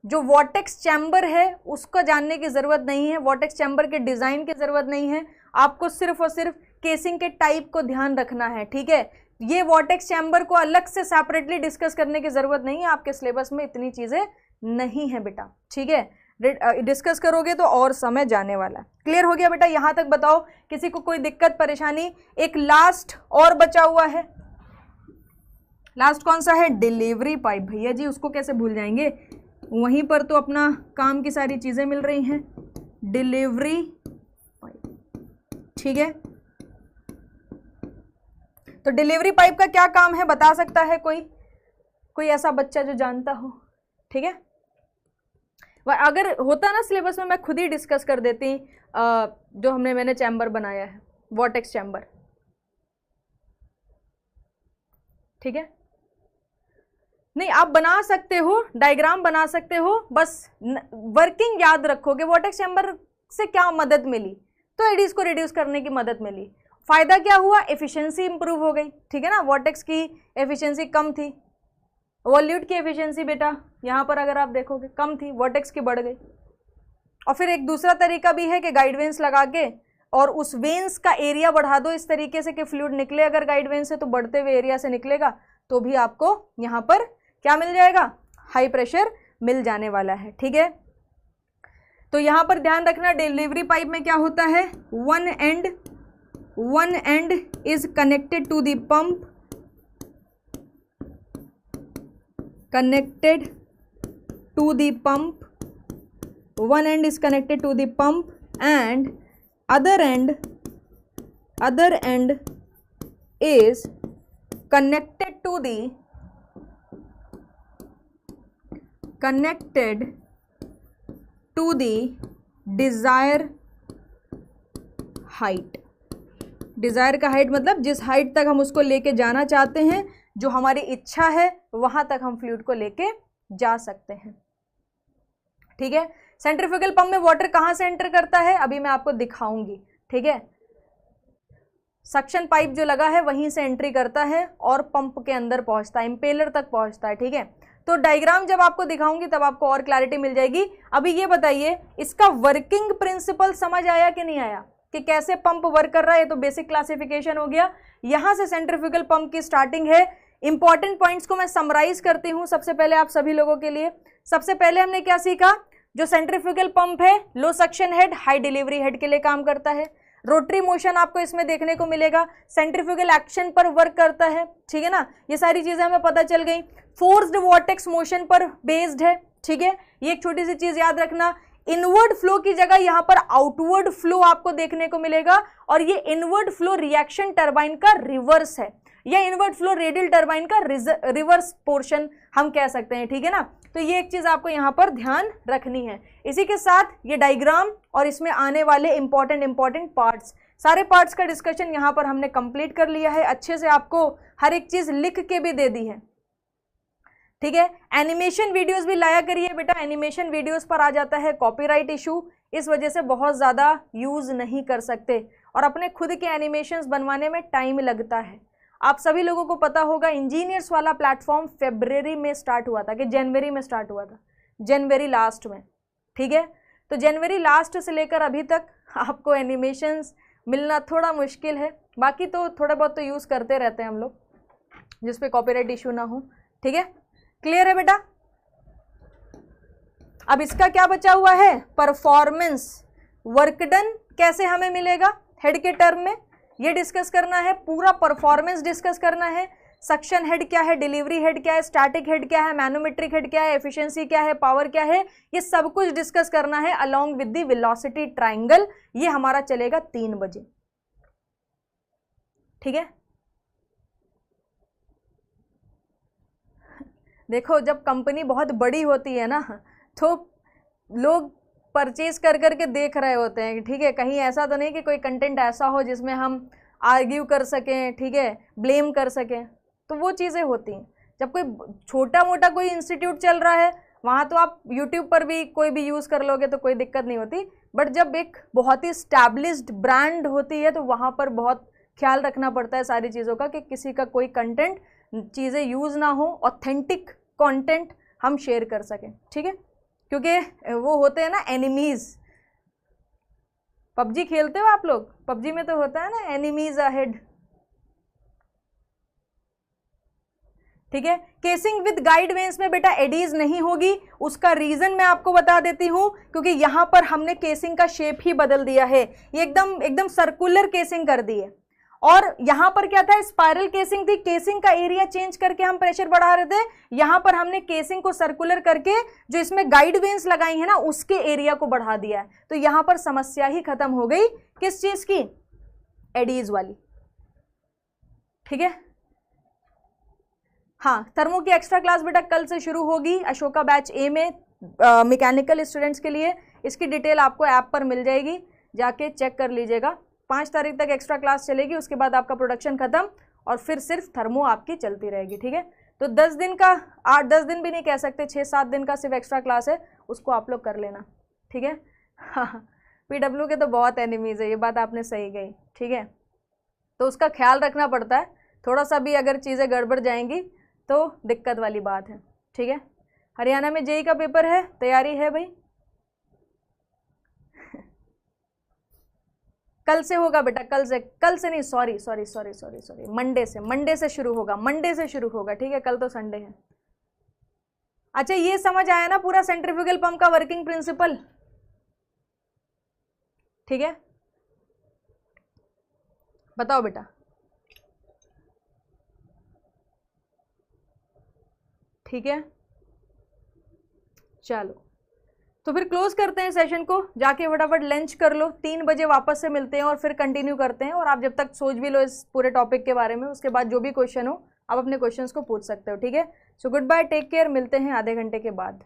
[SPEAKER 1] जो वॉटेक्स चैम्बर है उसको जानने की ज़रूरत नहीं है, वॉटेक्स चैम्बर के डिज़ाइन की ज़रूरत नहीं है, आपको सिर्फ और सिर्फ केसिंग के टाइप को ध्यान रखना है। ठीक है, ये वॉटेक्स चैम्बर को अलग से सेपरेटली डिस्कस करने की ज़रूरत नहीं है, आपके सिलेबस में इतनी चीज़ें नहीं है बेटा। ठीक है, डिस्कस करोगे तो और समय जाने वाला है। क्लियर हो गया बेटा? यहाँ तक बताओ, किसी को कोई दिक्कत परेशानी? एक लास्ट और बचा हुआ है, लास्ट कौन सा है? Delivery pipe. भैया जी उसको कैसे भूल जाएंगे, वहीं पर तो अपना काम की सारी चीज़ें मिल रही हैं। डिलीवरी पाइप, ठीक है। तो डिलीवरी पाइप का क्या काम है बता सकता है कोई ऐसा बच्चा जो जानता हो? ठीक है, अगर होता ना सिलेबस में मैं खुद ही डिस्कस कर देती जो मैंने चैम्बर बनाया है, वॉटेक्स चैम्बर। ठीक है, नहीं आप बना सकते हो, डायग्राम बना सकते हो, बस वर्किंग याद रखोगे। वॉटेक्स चैम्बर से क्या मदद मिली? तो एडीज को रिड्यूस करने की मदद मिली। फायदा क्या हुआ? एफिशिएंसी इंप्रूव हो गई। ठीक है ना, वॉटेक्स की एफिशिएंसी कम थी, वॉल्यूट की एफिशिएंसी बेटा यहाँ पर अगर आप देखोगे कम थी, वॉटेक्स की बढ़ गई। और फिर एक दूसरा तरीका भी है कि गाइड वेंस लगा के और उस वेंस का एरिया बढ़ा दो इस तरीके से कि फ्लूइड निकले अगर गाइड वेंस से तो बढ़ते हुए एरिया से निकलेगा, तो भी आपको यहाँ पर क्या मिल जाएगा? हाई प्रेशर मिल जाने वाला है। ठीक है, तो यहाँ पर ध्यान रखना, डिलीवरी पाइप में क्या होता है? One end is connected to the pump, connected to the pump, one end is connected to the pump and other end is connected to the desired height। Desire का हाइट मतलब जिस height तक हम उसको लेके जाना चाहते हैं, जो हमारी इच्छा है वहां तक हम फ्लूइड को लेके जा सकते हैं। ठीक है, सेंट्रीफ्यूगल पंप में वाटर कहां से एंटर करता है अभी मैं आपको दिखाऊंगी। ठीक है, सक्शन पाइप जो लगा है वहीं से एंट्री करता है और पंप के अंदर पहुंचता है, इंपेलर तक पहुंचता है। ठीक है, तो डायग्राम जब आपको दिखाऊंगी तब आपको और क्लैरिटी मिल जाएगी। अभी ये बताइए इसका वर्किंग प्रिंसिपल समझ आया कि नहीं आया, कि कैसे पंप वर्क कर रहा है? तो बेसिक क्लासिफिकेशन हो गया, यहां से सेंट्रीफ्यूगल पंप की स्टार्टिंग है। इंपॉर्टेंट पॉइंट्स को मैं समराइज करती हूं सबसे पहले आप सभी लोगों के लिए। सबसे पहले हमने क्या सीखा? जो सेंट्रीफ्यूगल पंप है low suction head high delivery head के लिए काम करता है। रोटरी मोशन आपको इसमें देखने को मिलेगा, सेंट्रीफ्यूगल एक्शन पर वर्क करता है। ठीक है ना, ये सारी चीजें हमें पता चल गई। फोर्स्ड वॉर्टेक्स मोशन पर बेस्ड है। ठीक है, ये एक छोटी सी चीज याद रखना, इनवर्ड फ्लो की जगह यहां पर आउटवर्ड फ्लो आपको देखने को मिलेगा, और ये इनवर्ड फ्लो रिएक्शन टरबाइन का रिवर्स है, या इनवर्ड फ्लो रेडियल टरबाइन का रिवर्स पोर्शन हम कह सकते हैं। ठीक है ना, तो ये एक चीज आपको यहां पर ध्यान रखनी है। इसी के साथ ये डायग्राम और इसमें आने वाले इंपॉर्टेंट पार्ट्स, सारे पार्ट्स का डिस्कशन यहां पर हमने कंप्लीट कर लिया है। अच्छे से आपको हर एक चीज लिख के भी दे दी है। ठीक है, एनिमेशन वीडियोस भी लाया करिए बेटा, एनिमेशन वीडियोस पर आ जाता है कॉपीराइट इशू, इस वजह से बहुत ज़्यादा यूज़ नहीं कर सकते, और अपने खुद के एनिमेशंस बनवाने में टाइम लगता है। आप सभी लोगों को पता होगा इंजीनियर्स वाला प्लेटफॉर्म फरवरी में स्टार्ट हुआ था कि जनवरी में स्टार्ट हुआ था, जनवरी लास्ट में। ठीक है, तो जनवरी लास्ट से लेकर अभी तक आपको एनिमेशंस मिलना थोड़ा मुश्किल है, बाकी तो थोड़ा बहुत तो यूज़ करते रहते हैं हम लोग, जिस पे कॉपीराइट इशू ना हो। ठीक है, क्लियर है बेटा? अब इसका क्या बचा हुआ है? परफॉर्मेंस वर्क डन कैसे हमें मिलेगा हेड के टर्म में, ये डिस्कस करना है, पूरा परफॉर्मेंस डिस्कस करना है। सक्शन हेड क्या है, डिलीवरी हेड क्या है, स्टैटिक हेड क्या है, मैनोमेट्रिक हेड क्या है, एफिशिएंसी क्या है, पावर क्या है, ये सब कुछ डिस्कस करना है along with the velocity triangle. ये हमारा चलेगा 3 बजे। ठीक है, देखो जब कंपनी बहुत बड़ी होती है ना तो लोग परचेज कर करके देख रहे होते हैं। ठीक है, कहीं ऐसा तो नहीं कि कोई कंटेंट ऐसा हो जिसमें हम आर्ग्यू कर सकें, ठीक है, ब्लेम कर सकें, तो वो चीज़ें होती हैं। जब कोई छोटा मोटा कोई इंस्टीट्यूट चल रहा है वहाँ तो आप यूट्यूब पर भी कोई भी यूज़ कर लोगे तो कोई दिक्कत नहीं होती, बट जब एक बहुत ही स्टैब्लिश्ड ब्रांड होती है तो वहाँ पर बहुत ख्याल रखना पड़ता है सारी चीज़ों का कि किसी का कोई कंटेंट चीज़ें यूज़ ना हो, ऑथेंटिक कंटेंट हम शेयर कर सकें, ठीक है, क्योंकि वो होते हैं ना एनिमीज़। पबजी खेलते हो आप लोग? पबजी में तो होता है ना एनिमीज अहेड, ठीक है। केसिंग विद गाइड वेंस में बेटा एडीज नहीं होगी, उसका रीजन मैं आपको बता देती हूं, क्योंकि यहां पर हमने केसिंग का शेप ही बदल दिया है, ये एकदम एकदम सर्कुलर केसिंग कर दी है। और यहां पर क्या था, स्पाइरल केसिंग थी, केसिंग का एरिया चेंज करके हम प्रेशर बढ़ा रहे थे, यहां पर हमने केसिंग को सर्कुलर करके जो इसमें गाइड वेंस लगाई है ना उसके एरिया को बढ़ा दिया है। तो यहां पर समस्या ही खत्म हो गई, किस चीज की, एडीज वाली, ठीक है। हाँ, थर्मो की एक्स्ट्रा क्लास बेटा कल से शुरू होगी अशोका बैच ए में, मैकेनिकल स्टूडेंट्स के लिए। इसकी डिटेल आपको ऐप पर मिल जाएगी, जाके चेक कर लीजिएगा। 5 तारीख तक एक्स्ट्रा क्लास चलेगी, उसके बाद आपका प्रोडक्शन खत्म और फिर सिर्फ थर्मो आपकी चलती रहेगी, ठीक है। तो 10 दिन का, 8-10 दिन भी नहीं कह सकते, 6-7 दिन का सिर्फ एक्स्ट्रा क्लास है, उसको आप लोग कर लेना, ठीक है। हाँ, PW के तो बहुत एनिमीज है, ये बात आपने सही कही, ठीक है। तो उसका ख्याल रखना पड़ता है, थोड़ा सा भी अगर चीज़ें गड़बड़ जाएंगी तो दिक्कत वाली बात है, ठीक है। हरियाणा में जेई का पेपर है, तैयारी है भाई? कल से होगा बेटा, कल से नहीं, सॉरी, मंडे से शुरू होगा, ठीक है। कल तो संडे है। अच्छा, ये समझ आया ना पूरा सेंट्रीफ्यूगल पंप का वर्किंग प्रिंसिपल, ठीक है। बताओ बेटा, ठीक है, चलो तो फिर क्लोज करते हैं सेशन को, जाके फटाफट लंच कर लो, 3 बजे वापस से मिलते हैं और फिर कंटिन्यू करते हैं। और आप जब तक सोच भी लो इस पूरे टॉपिक के बारे में, उसके बाद जो भी क्वेश्चन हो आप अपने क्वेश्चंस को पूछ सकते हो, ठीक है। So goodbye, take care, मिलते हैं आधे घंटे के बाद।